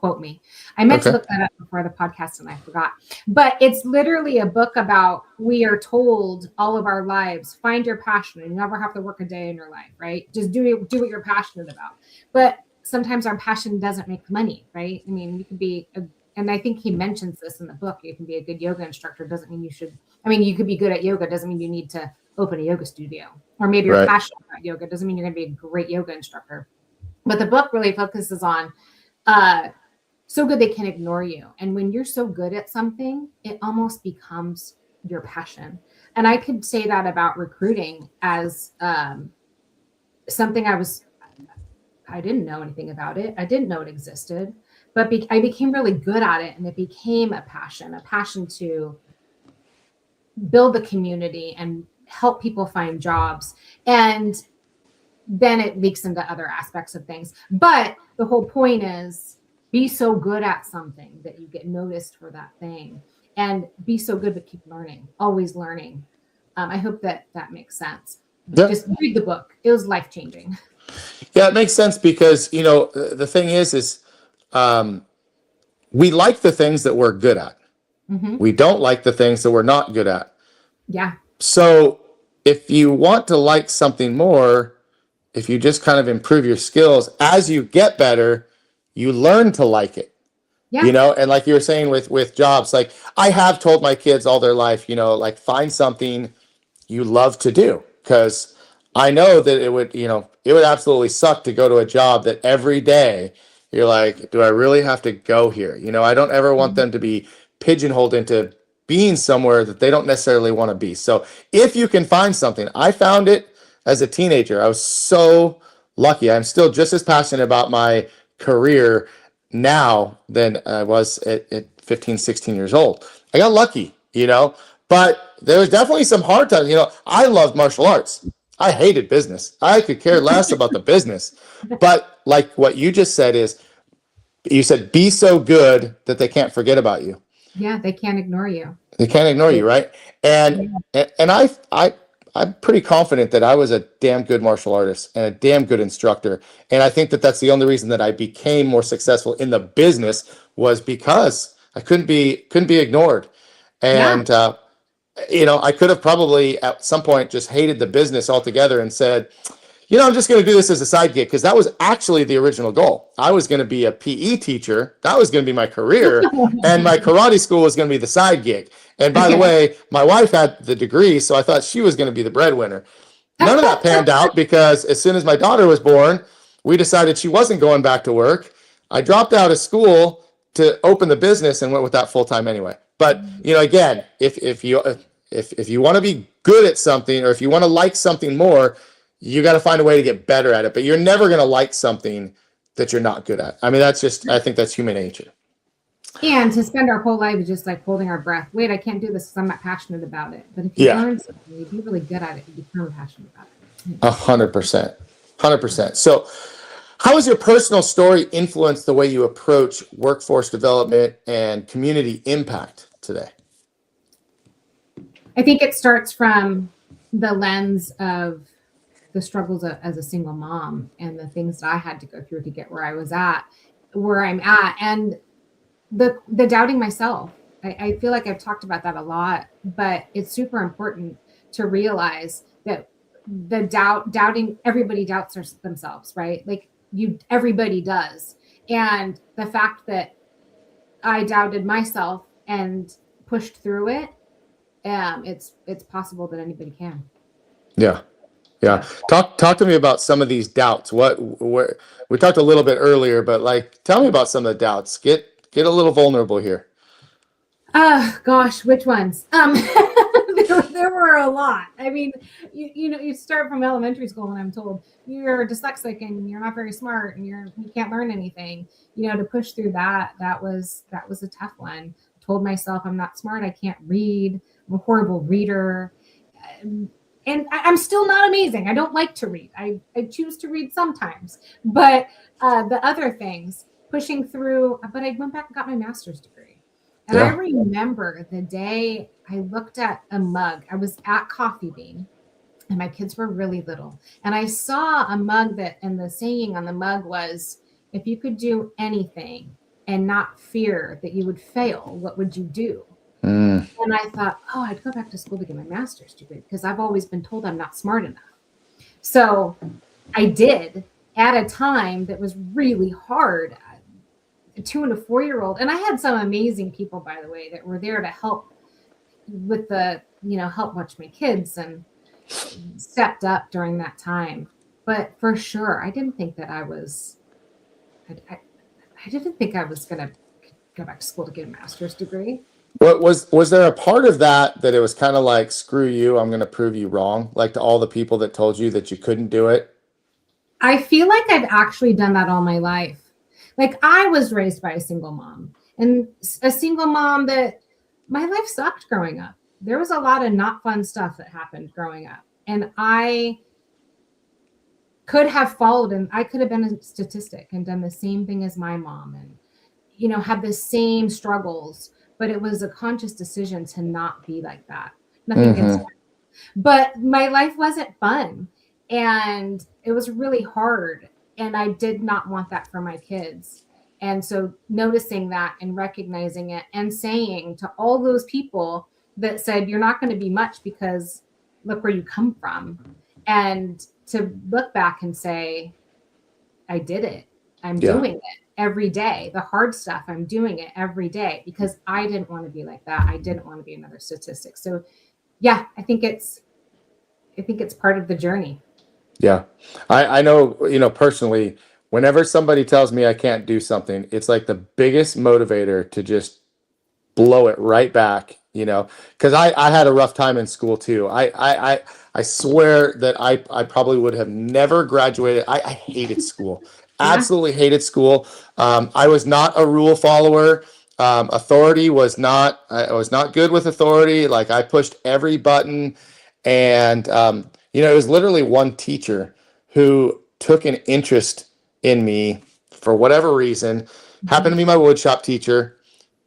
[SPEAKER 2] quote me. I meant to look that up before the podcast and I forgot. But it's literally a book about, we are told all of our lives, find your passion and you never have to work a day in your life, right? Just do what you're passionate about. But sometimes our passion doesn't make money, right? I mean, you could be, and I think he mentions this in the book, you can be a good yoga instructor. Doesn't mean you could be good at yoga. Doesn't mean you need to open a yoga studio. Or maybe you're passionate about yoga. Doesn't mean you're going to be a great yoga instructor. But the book really focuses on so good they can't ignore you. And when you're so good at something, it almost becomes your passion. And I could say that about recruiting as something I I didn't know anything about it. I didn't know it existed, but I became really good at it, and it became a passion to build the community and help people find jobs. And then it leaks into other aspects of things. But the whole point is be so good at something that you get noticed for that thing, and be so good, but keep learning, always learning. I hope that makes sense.
[SPEAKER 1] Yeah.
[SPEAKER 2] Just read the book. It was life-changing.
[SPEAKER 1] Yeah, it makes sense because, the thing is we like the things that we're good at.
[SPEAKER 2] Mm-hmm.
[SPEAKER 1] We don't like the things that we're not good at.
[SPEAKER 2] Yeah.
[SPEAKER 1] So if you want to like something more, if you just kind of improve your skills as you get better, you learn to like it.
[SPEAKER 2] Yeah.
[SPEAKER 1] And like you were saying with jobs, like I have told my kids all their life, like find something you love to do, because I know that it would absolutely suck to go to a job that every day you're like, do I really have to go here? I don't ever want them to be pigeonholed into being somewhere that they don't necessarily want to be. So if you can find something, I found it as a teenager. I was so lucky. I'm still just as passionate about my career now than I was at 15, 16 years old. I got lucky, but there was definitely some hard times. I loved martial arts. I hated business. I could care less about the business. But like what you just said you said, be so good that they can't forget about you.
[SPEAKER 2] Yeah, they can't ignore you.
[SPEAKER 1] They can't ignore you, right? And I'm pretty confident that I was a damn good martial artist and a damn good instructor. And I think that that's the only reason that I became more successful in the business was because I couldn't be ignored. And I could have probably at some point just hated the business altogether and said, I'm just going to do this as a side gig, because that was actually the original goal. I was going to be a PE teacher. That was going to be my career. And my karate school was going to be the side gig. And by the way, my wife had the degree, so I thought she was going to be the breadwinner. None of that panned out, because as soon as my daughter was born, we decided she wasn't going back to work. I dropped out of school to open the business and went with that full time anyway. But again, if you want to be good at something, or if you want to like something more, you got to find a way to get better at it. But you're never going to like something that you're not good at. I mean, I think that's human nature.
[SPEAKER 2] And to spend our whole life just like holding our breath. Wait, I can't do this because I'm not passionate about it. But if you learn something, you be really good at it, you become passionate about it.
[SPEAKER 1] 100%. 100%. So how has your personal story influenced the way you approach workforce development and community impact today?
[SPEAKER 2] I think it starts from the lens of the struggles as a single mom and the things that I had to go through to get where I'm at, and the doubting myself. I feel like I've talked about that a lot, but it's super important to realize that the doubting, everybody doubts themselves, right? Like everybody does. And the fact that I doubted myself and pushed through it, it's possible that anybody can.
[SPEAKER 1] Yeah. Yeah. Talk to me about some of these doubts. We talked a little bit earlier, but like, tell me about some of the doubts. Get a little vulnerable here.
[SPEAKER 2] Gosh, which ones? There were a lot. I mean, you start from elementary school and I'm told you're dyslexic and you're not very smart and you can't learn anything. To push through that was a tough one. Told myself I'm not smart. I can't read. I'm a horrible reader. And I'm still not amazing. I don't like to read. I choose to read sometimes. But the other things, pushing through, but I went back and got my master's degree. And I remember the day I looked at a mug. I was at Coffee Bean and my kids were really little. And I saw a mug and the saying on the mug was, if you could do anything and not fear that you would fail, what would you do? And I thought, I'd go back to school to get my master's degree because I've always been told I'm not smart enough. So I did at a time that was really hard, a 2 and a 4-year-old. And I had some amazing people, by the way, that were there to help with help watch my kids and stepped up during that time. But for sure, I didn't think that I didn't think I was going to go back to school to get a master's degree.
[SPEAKER 1] What was there a part of that it was kind of like, screw you, I'm going to prove you wrong, like to all the people that told you that you couldn't do it?
[SPEAKER 2] I feel like I've actually done that all my life. Like I was raised by a single mom, and a single mom that my life sucked growing up. There was a lot of not fun stuff that happened growing up. And I could have followed, and I could have been a statistic and done the same thing as my mom and, had the same struggles, but it was a conscious decision to not be like that. Nothing against
[SPEAKER 1] Mm-hmm.
[SPEAKER 2] that. But my life wasn't fun and it was really hard. And I did not want that for my kids. And so noticing that and recognizing it and saying to all those people that said, you're not going to be much because look where you come from. And to look back and say, I did it. I'm
[SPEAKER 1] Yeah.
[SPEAKER 2] doing it every day. The hard stuff, I'm doing it every day because I didn't want to be like that. I didn't want to be another statistic. So yeah, I think it's part of the journey.
[SPEAKER 1] Yeah. I know, personally, whenever somebody tells me I can't do something, it's like the biggest motivator to just blow it right back, because I had a rough time in school too. I swear that I probably would have never graduated. I hated school,
[SPEAKER 2] Yeah.
[SPEAKER 1] absolutely hated school. I was not a rule follower. Authority was not, I was not good with authority. Like I pushed every button. And, it was literally one teacher who took an interest in me for whatever reason, happened
[SPEAKER 2] Mhm.
[SPEAKER 1] to be my woodshop teacher.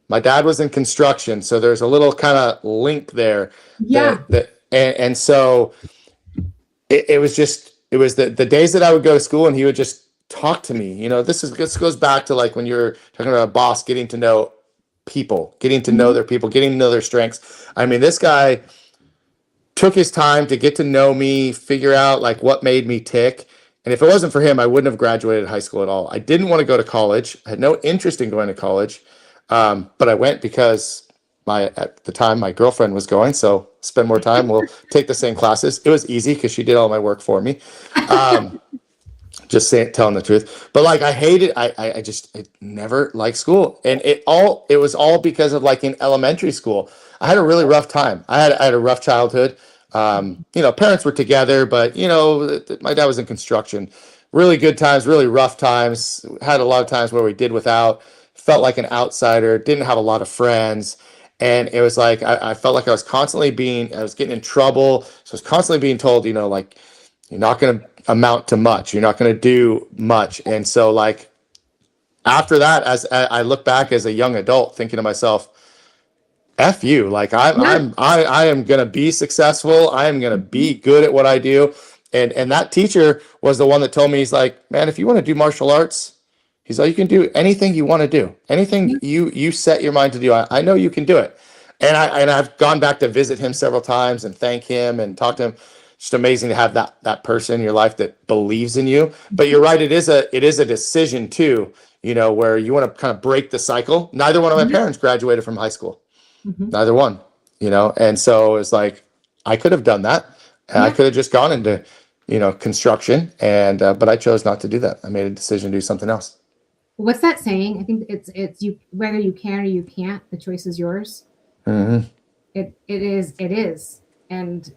[SPEAKER 1] My dad was in construction, so there's a little kind of link there
[SPEAKER 2] Yeah.
[SPEAKER 1] and so it was just it was the days that I would go to school and he would just talk to me. This goes back to like when you're talking about a boss getting to know people, getting to know
[SPEAKER 2] Mhm.
[SPEAKER 1] their people, getting to know their strengths. I mean, this guy took his time to get to know me, figure out like what made me tick. And if it wasn't for him, I wouldn't have graduated high school at all. I didn't want to go to college. I had no interest in going to college. But I went because at the time my girlfriend was going, so spend more time. We'll take the same classes. It was easy because she did all my work for me. Um, just telling the truth. But like I hated, I never liked school, and it was all because of like in elementary school, I had a really rough time. I had a rough childhood. Parents were together, but my dad was in construction. Really good times, really rough times. Had a lot of times where we did without. Felt like an outsider. Didn't have a lot of friends. And it was like I felt like I was getting in trouble. So I was constantly being told, like you're not going to amount to much. You're not going to do much. And so like after that, as I look back as a young adult, thinking to myself, F you. Like
[SPEAKER 2] Yeah.
[SPEAKER 1] I am going to be successful. I am going to
[SPEAKER 2] Mhm.
[SPEAKER 1] be good at what I do. And that teacher was the one that told me, he's like, man, if you want to do martial arts, he's like, you can do anything you want to do, anything
[SPEAKER 2] Yeah.
[SPEAKER 1] you set your mind to do. I know you can do it. And I've gone back to visit him several times and thank him and talk to him. Just amazing to have that person in your life that believes in you. But you're right, it is a decision too, where you want to kind of break the cycle. Neither one of my
[SPEAKER 2] Yeah.
[SPEAKER 1] parents graduated from high school.
[SPEAKER 2] Mhm.
[SPEAKER 1] Neither one, and so it's like I could have done that. And I
[SPEAKER 2] Yeah.
[SPEAKER 1] could have just gone into, construction, and but I chose not to do that. I made a decision to do something else.
[SPEAKER 2] What's that saying? I think it's you, whether you can or you can't, the choice is yours.
[SPEAKER 1] Hmm.
[SPEAKER 2] It is. And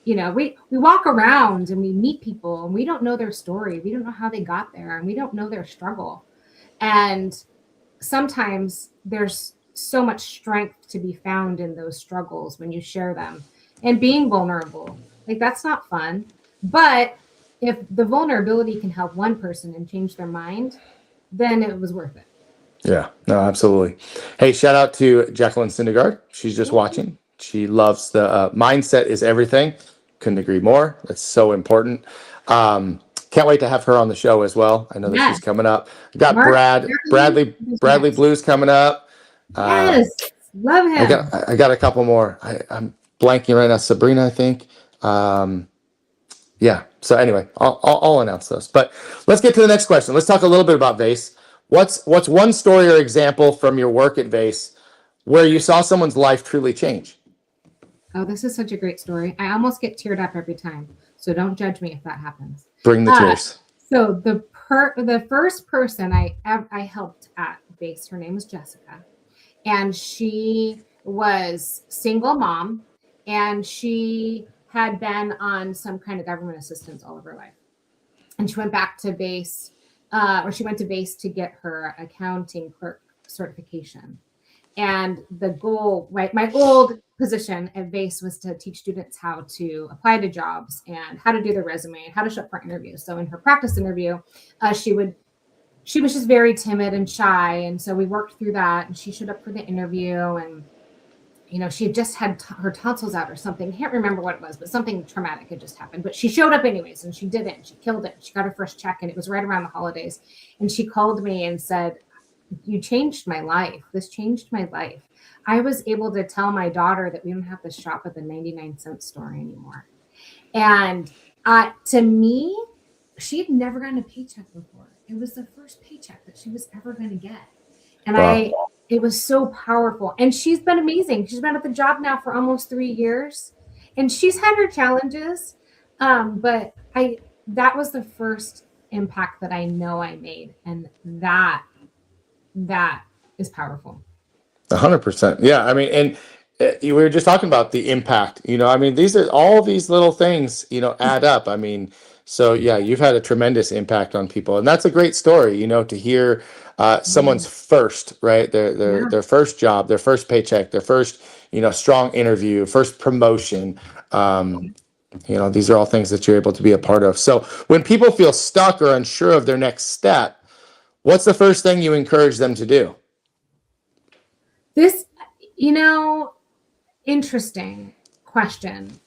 [SPEAKER 2] we walk around and we meet people and we don't know their story. We don't know how they got there and we don't know their struggle. And sometimes there's so much strength to be found in those struggles when you share them and being vulnerable. Like that's not fun. But if the vulnerability can help one person and change their mind, then it was worth it.
[SPEAKER 1] Yeah, no, absolutely. Hey, shout out to Jacqueline Syndergaard. She's just watching. She loves the mindset is everything. Couldn't agree more. That's so important. Can't wait to have her on the show as well. I know that
[SPEAKER 2] Yeah.
[SPEAKER 1] she's coming up. We've got
[SPEAKER 2] Mark Jacqueline is
[SPEAKER 1] Bradley
[SPEAKER 2] next.
[SPEAKER 1] Blues coming up. Uh,
[SPEAKER 2] Yes. Love
[SPEAKER 1] I
[SPEAKER 2] him.
[SPEAKER 1] got I got a couple more. I'm blanking right now. Sabrina, I think. Um, yeah. So anyway, I'll announce those. But let's get to the next question. Let's talk a little bit about Vase. What's one story or example from your work at Vase where you saw someone's life truly change?
[SPEAKER 2] Oh, this is such a great story. I almost get teared up every time. So don't judge me if that happens.
[SPEAKER 1] Bring the
[SPEAKER 2] Uh,
[SPEAKER 1] tears.
[SPEAKER 2] so the first person I helped at base, her name was Jessica, and she was single mom, and she had been on some kind of government assistance all of her life. and she went back to base, or she went to base to get her accounting clerk certification. And the goal, right, my old position at base was to teach students how to apply to jobs and how to do their resume and how to show up for interviews. So in her practice interview, she was just very timid and shy, and so we worked through that. And she showed up for the interview, and she had just had her tonsils out or something. I can't remember what it was, but something traumatic had just happened. But she showed up anyways, and she did it. And she killed it. She got her first check, and it was right around the holidays. And she called me and said, "You changed my life. This changed my life. I was able to tell my daughter that we don't have to shop at the 99-cent store anymore." And to me, she had never gotten a paycheck before. It was the first paycheck that she was ever going to get. And
[SPEAKER 1] Wow.
[SPEAKER 2] it was so powerful. And she's been amazing. She's been at the job now for almost 3 years. And she's had her challenges. But that was the first impact that I know I made. And that is powerful.
[SPEAKER 1] 100%. Yeah. I mean, and we were just talking about the impact, I mean, these are all these little things, add up. I mean, so yeah, you've had a tremendous impact on people, and that's a great story, to hear someone's first, right? Their first job, their first paycheck, their first, strong interview, first promotion. These are all things that you're able to be a part of. So when people feel stuck or unsure of their next step, what's the first thing you encourage them to do?
[SPEAKER 2] This, interesting question.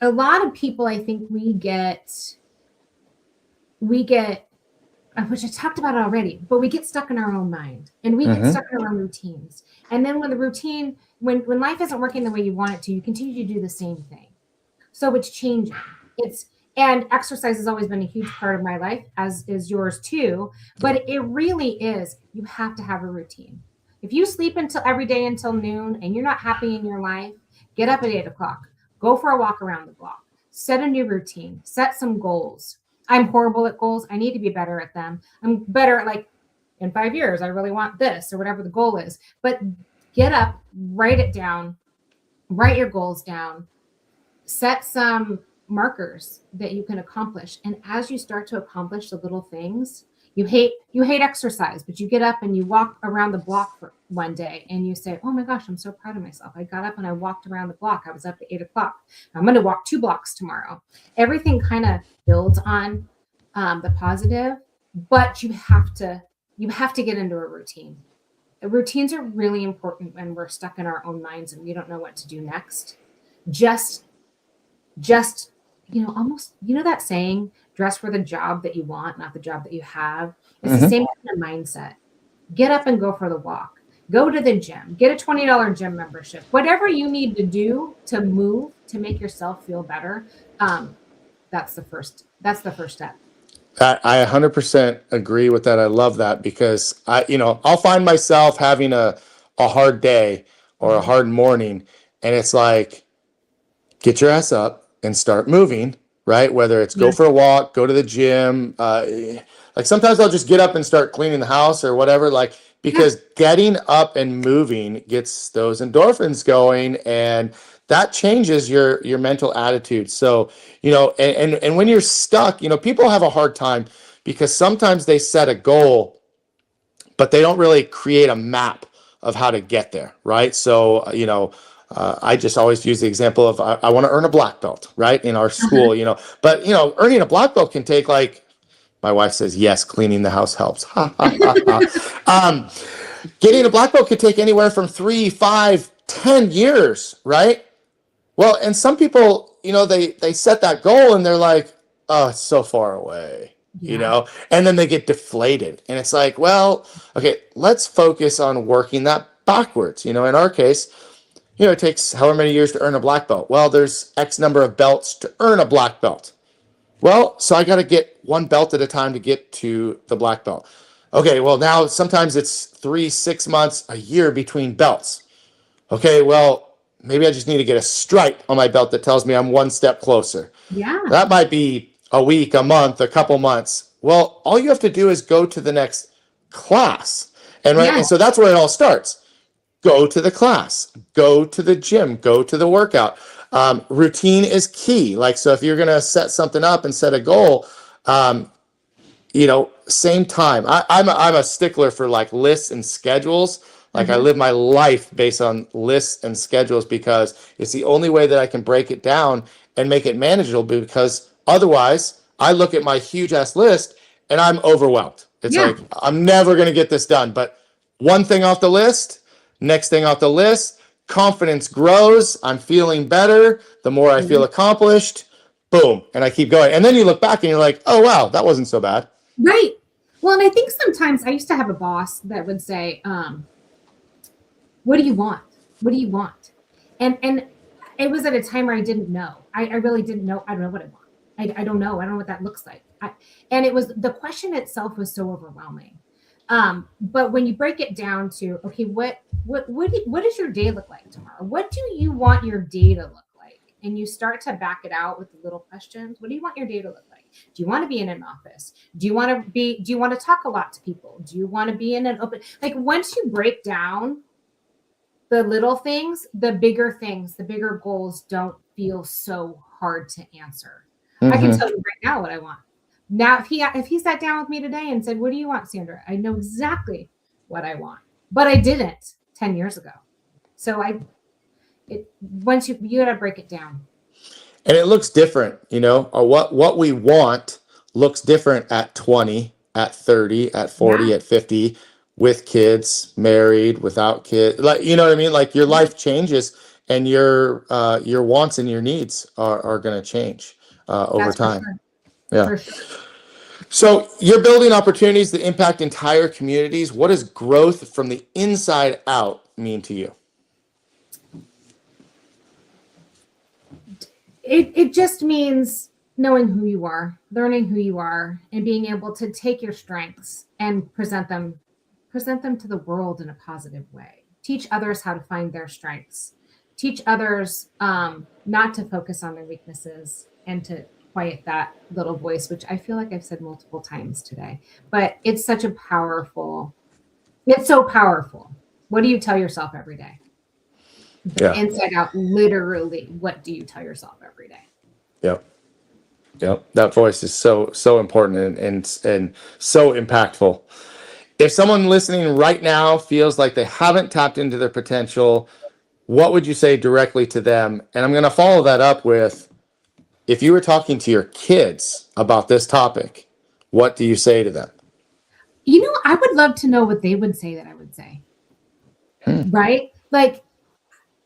[SPEAKER 2] A lot of people, I think we get, which I talked about it already, but we get stuck in our own mind, and we get stuck in our own routines. And then when the routine, when life isn't working the way you want it to, you continue to do the same thing. So it's changing. And exercise has always been a huge part of my life, as is yours too. But it really is, you have to have a routine. If you sleep every day until noon and you're not happy in your life, get up at 8:00, go for a walk around the block, set a new routine, set some goals. I'm horrible at goals. I need to be better at them. I'm better at, like, in 5 years, I really want this, or whatever the goal is. But get up, write it down, write your goals down, set some markers that you can accomplish. And as you start to accomplish the little things, you hate exercise, but you get up and you walk around the block for one day and you say, "Oh my gosh, I'm so proud of myself. I got up and I walked around the block. I was up at 8:00. I'm going to walk 2 blocks tomorrow." Everything kind of builds on the positive, but you have to get into a routine. Routines are really important when we're stuck in our own minds and we don't know what to do next. Just almost, that saying, dress for the job that you want, not the job that you have. It's the same kind of mindset. Get up and go for the walk. Go to the gym. Get a $20 gym membership. Whatever you need to do to move to make yourself feel better, that's the first step.
[SPEAKER 1] I 100% agree with that. I love that, because I'll find myself having a hard day or a hard morning, and it's like, get your ass up and start moving, right? Whether it's go for a walk, go to the gym. Like sometimes I'll just get up and start cleaning the house or whatever, like, because getting up and moving gets those endorphins going, and that changes your mental attitude. So, and when you're stuck, people have a hard time because sometimes they set a goal, but they don't really create a map of how to get there, right? So, I just always use the example of I want to earn a black belt, right, in our school, but earning a black belt can take, like, my wife says, yes, cleaning the house helps. Getting a black belt could take anywhere from 3, 5, 10 years, right? Well, and some people, they set that goal and they're like, oh, it's so far away, and then they get deflated. And it's like, well, okay, let's focus on working that backwards. In our case, it takes however many years to earn a black belt. Well, there's X number of belts to earn a black belt. Well, so I got to get one belt at a time to get to the black belt. Okay, well, now sometimes it's 3, 6 months, a year between belts. Okay, well, maybe I just need to get a stripe on my belt that tells me I'm one step closer.
[SPEAKER 2] Yeah.
[SPEAKER 1] That might be a week, a month, a couple months. Well, all you have to do is go to the next class. And so that's where it all starts. Go to the class, go to the gym, go to the workout. Routine is key. Like, so if you're going to set something up and set a goal, um, same time. I'm a stickler for like lists and schedules. Like I
[SPEAKER 2] Mhm.
[SPEAKER 1] live my life based on lists and schedules because it's the only way that I can break it down and make it manageable. Because otherwise, I look at my huge ass list and I'm overwhelmed. It's
[SPEAKER 2] Yeah,
[SPEAKER 1] like I'm never going to get this done. But one thing off the list, next thing off the list, confidence grows. I'm feeling better. The more I feel
[SPEAKER 2] Mhm.
[SPEAKER 1] accomplished, boom, and I keep going. And then you look back and you're like, oh wow, that wasn't so bad.
[SPEAKER 2] Right. Well, and I think sometimes I used to have a boss that would say, "What do you want? What do you want?" And it was at a time where I didn't know. I really didn't know. I don't know what I want. I don't know. I don't know what that looks like. And it was the question itself was so overwhelming. But when you break it down to, okay, what does your day look like tomorrow? What do you want your day to look like? And you start to back it out with the little questions. What do you want your day to look like? Do you want to be in an office? Do you want to be? Do you want to talk a lot to people? Do you want to be in an open? Like once you break down the little things, the bigger goals don't feel so hard to answer. I can
[SPEAKER 1] Mm-hmm.
[SPEAKER 2] tell you right now what I want. Now, if he sat down with me today and said, "What do you want, Sandra?" I know exactly what I want, but I didn't 10 years ago. So once you got to break it down.
[SPEAKER 1] And it looks different, or what we want looks different at 20, at 30, at
[SPEAKER 2] Yeah,
[SPEAKER 1] 40, at 50, with kids, married, without kids. Like, you know what I mean? Like your
[SPEAKER 2] yeah,
[SPEAKER 1] life changes and your wants and your needs are going to change over
[SPEAKER 2] that's for
[SPEAKER 1] time.
[SPEAKER 2] sure.
[SPEAKER 1] Yeah.
[SPEAKER 2] For sure.
[SPEAKER 1] So you're building opportunities that impact entire communities. What does growth from the inside out mean to you?
[SPEAKER 2] It just means knowing who you are, learning who you are, and being able to take your strengths and present them to the world in a positive way. Teach others how to find their strengths. Teach others not to focus on their weaknesses and to quiet that little voice, which I feel like I've said multiple times today. But it's so powerful. What do you tell yourself every day? From the
[SPEAKER 1] Yeah.
[SPEAKER 2] inside out, literally, what do you tell yourself every day?
[SPEAKER 1] Yep. Yep. That voice is so important and so impactful. If someone listening right now feels like they haven't tapped into their potential, what would you say directly to them? And I'm going to follow that up with, if you were talking to your kids about this topic, what do you say to them?
[SPEAKER 2] I would love to know what they would say that I would say,
[SPEAKER 1] Hmm.
[SPEAKER 2] right? Like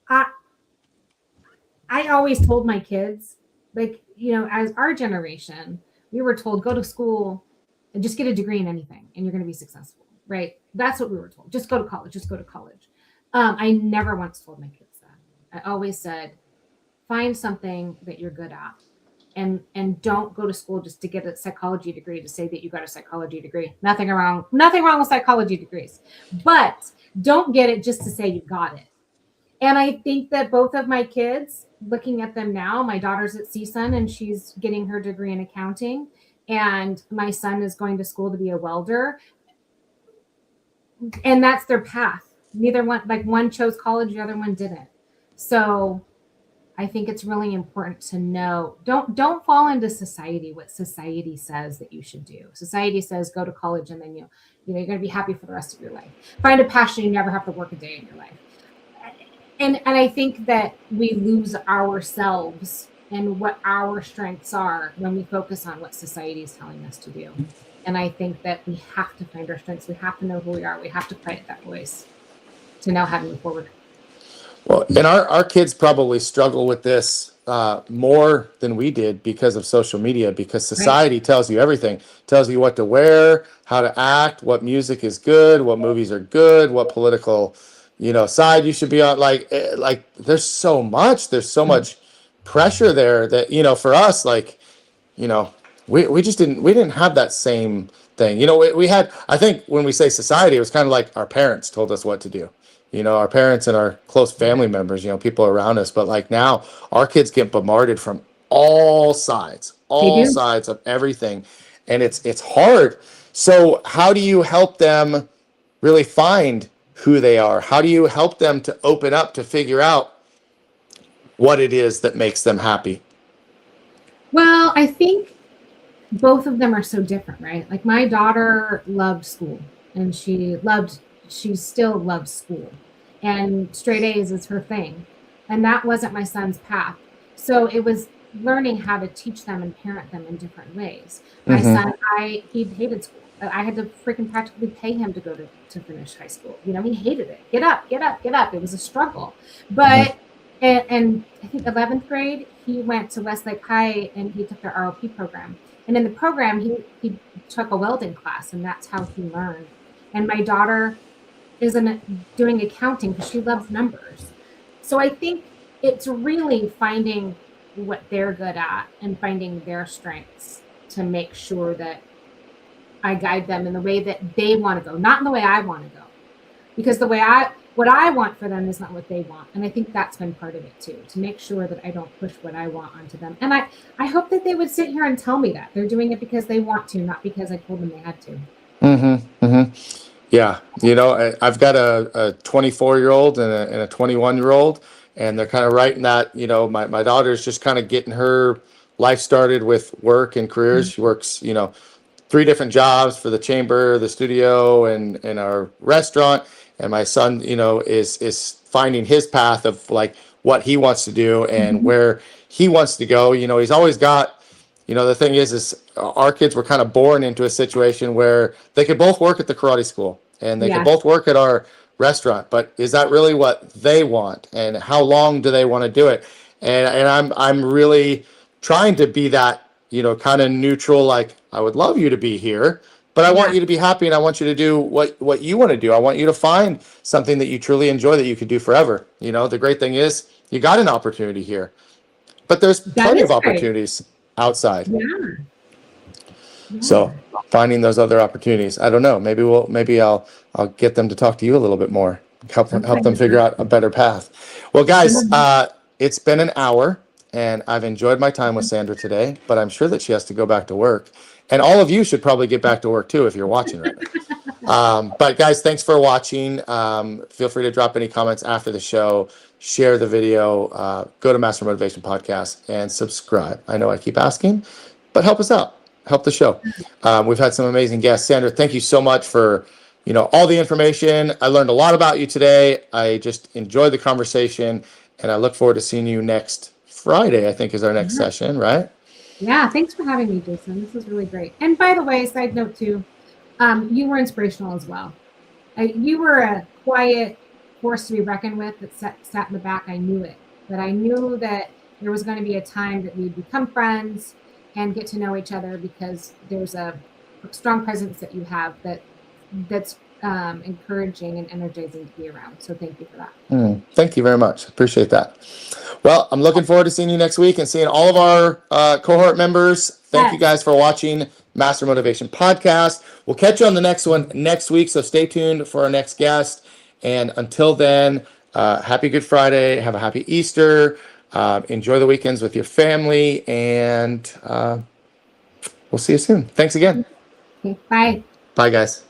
[SPEAKER 2] I I always told my kids, like, as our generation, we were told go to school and just get a degree in anything and you're going to be successful, right? That's what we were told. Just go to college, just go to college. I never once told my kids that. I always said, find something that you're good at and don't go to school just to get a psychology degree to say that you got a psychology degree. Nothing wrong with psychology degrees. But don't get it just to say you got it. And I think that both of my kids, looking at them now, my daughter's at CSUN and she's getting her degree in accounting, and my son is going to school to be a welder, and that's their path. Neither one, like one chose college, the other one didn't. So I think it's really important to know, don't fall into society, what society says that you should do. Society says go to college and then you're going to be happy for the rest of your life. Find a passion, you never have to work a day in your life. And I think that we lose ourselves and what our strengths are when we focus on what society is telling us to do. And I think that we have to find our strengths. We have to know who we are. We have to quiet that voice to know how to move forward.
[SPEAKER 1] Well, and our kids probably struggle with this more than we did because of social media, because
[SPEAKER 2] Right?
[SPEAKER 1] society tells you everything, tells you what to wear, how to act, what music is good, what movies are good, what political, side you should be on. Like there's so
[SPEAKER 2] Mhm.
[SPEAKER 1] much pressure there that, for us, like, you know, we just we didn't have that same thing. We had, I think when we say society, it was kind of like our parents told us what to do. Our parents and our close
[SPEAKER 2] Yeah,
[SPEAKER 1] family members, people around us. But like now, our kids get bombarded from
[SPEAKER 2] they
[SPEAKER 1] all
[SPEAKER 2] do.
[SPEAKER 1] sides of everything, and it's hard. So how do you help them really find who they are? How do you help them to open up to figure out what it is that makes them happy?
[SPEAKER 2] Well, I think both of them are so different, right? Like my daughter loved school and she still loves school, and straight A's is her thing. And that wasn't my son's path. So it was learning how to teach them and parent them in different ways. My
[SPEAKER 1] Mm-hmm.
[SPEAKER 2] son, he hated school. I had to freaking practically pay him to go to finish high school. You know, he hated it. Get up, get up, get up. It was a struggle.
[SPEAKER 1] Mm-hmm.
[SPEAKER 2] But and I think 11th grade, he went to Westlake High and he took their ROP program. And in the program, he took a welding class, and that's how he learned. And my daughter is doing accounting because she loves numbers. So I think it's really finding what they're good at and finding their strengths to make sure that I guide them in the way that they want to go, not in the way I want to go. Because what I want for them is not what they want. And I think that's been part of it too, to make sure that I don't push what I want onto them. And I hope that they would sit here and tell me that they're doing it because they want to, not because I told them they had to.
[SPEAKER 1] Mm-hmm. Mm-hmm. Yeah. I've got a 24-year-old and a 21-year-old, and they're kind of right in that, my daughter's just kind of getting her life started with work and careers. She works, 3 different jobs for the chamber, the studio, and our restaurant. And my son, is finding his path of like what he wants to do and
[SPEAKER 2] Mm-hmm.
[SPEAKER 1] where he wants to go. He's always got, the thing is our kids were kind of born into a situation where they could both work at the karate school and they could
[SPEAKER 2] Yes.
[SPEAKER 1] both work at our restaurant. But is that really what they want? And how long do they want to do it? And I'm really trying to be that, kind of neutral, like I would love you to be here, but I want
[SPEAKER 2] Yeah.
[SPEAKER 1] you to be happy and I want you to do what you want to do. I want you to find something that you truly enjoy that you could do forever. The great thing is you got an opportunity here, but there's
[SPEAKER 2] That
[SPEAKER 1] plenty of
[SPEAKER 2] is great.
[SPEAKER 1] opportunities outside.
[SPEAKER 2] Yeah.
[SPEAKER 1] So
[SPEAKER 2] Yeah.
[SPEAKER 1] finding those other opportunities. I don't know. Maybe I'll get them to talk to you a little bit more.
[SPEAKER 2] I'm
[SPEAKER 1] Help
[SPEAKER 2] fine
[SPEAKER 1] them
[SPEAKER 2] with
[SPEAKER 1] figure
[SPEAKER 2] that.
[SPEAKER 1] out a better path. Well, guys,
[SPEAKER 2] Mhm.
[SPEAKER 1] it's been an hour, and I've enjoyed my time with Sandra today. But I'm sure that she has to go back to work, and all of you should probably get back to work too if you're watching right now. But guys, thanks for watching. Feel free to drop any comments after the show. Share the video. Go to Master Motivation Podcast and subscribe. I know I keep asking, but help us out. Help the show. We've had some amazing guests. Sandra, thank you so much for all the information. I learned a lot about you today. I just enjoyed the conversation, and I look forward to seeing you next Friday. I think is our next
[SPEAKER 2] Yeah.
[SPEAKER 1] session, right?
[SPEAKER 2] Yeah. Thanks for having me, Jason. This was really great. And by the way, side note too, you were inspirational as well. You were a quiet force to be reckoned with that sat in the back. I knew it, but I knew that there was going to be a time that we'd become friends and get to know each other because there's a strong presence that you have that's encouraging and energizing to be around. So thank you for that.
[SPEAKER 1] Thank you very much. Appreciate that. Well, I'm looking forward to seeing you next week and seeing all of our cohort members. Thank you
[SPEAKER 2] Yes.
[SPEAKER 1] guys for watching Master Motivation Podcast. We'll catch you on the next one next week, so stay tuned for our next guest. And until then, happy Good Friday. Have a happy Easter. Enjoy the weekends with your family, and we'll see you soon. Thanks again.
[SPEAKER 2] Okay. Bye.
[SPEAKER 1] Bye, guys.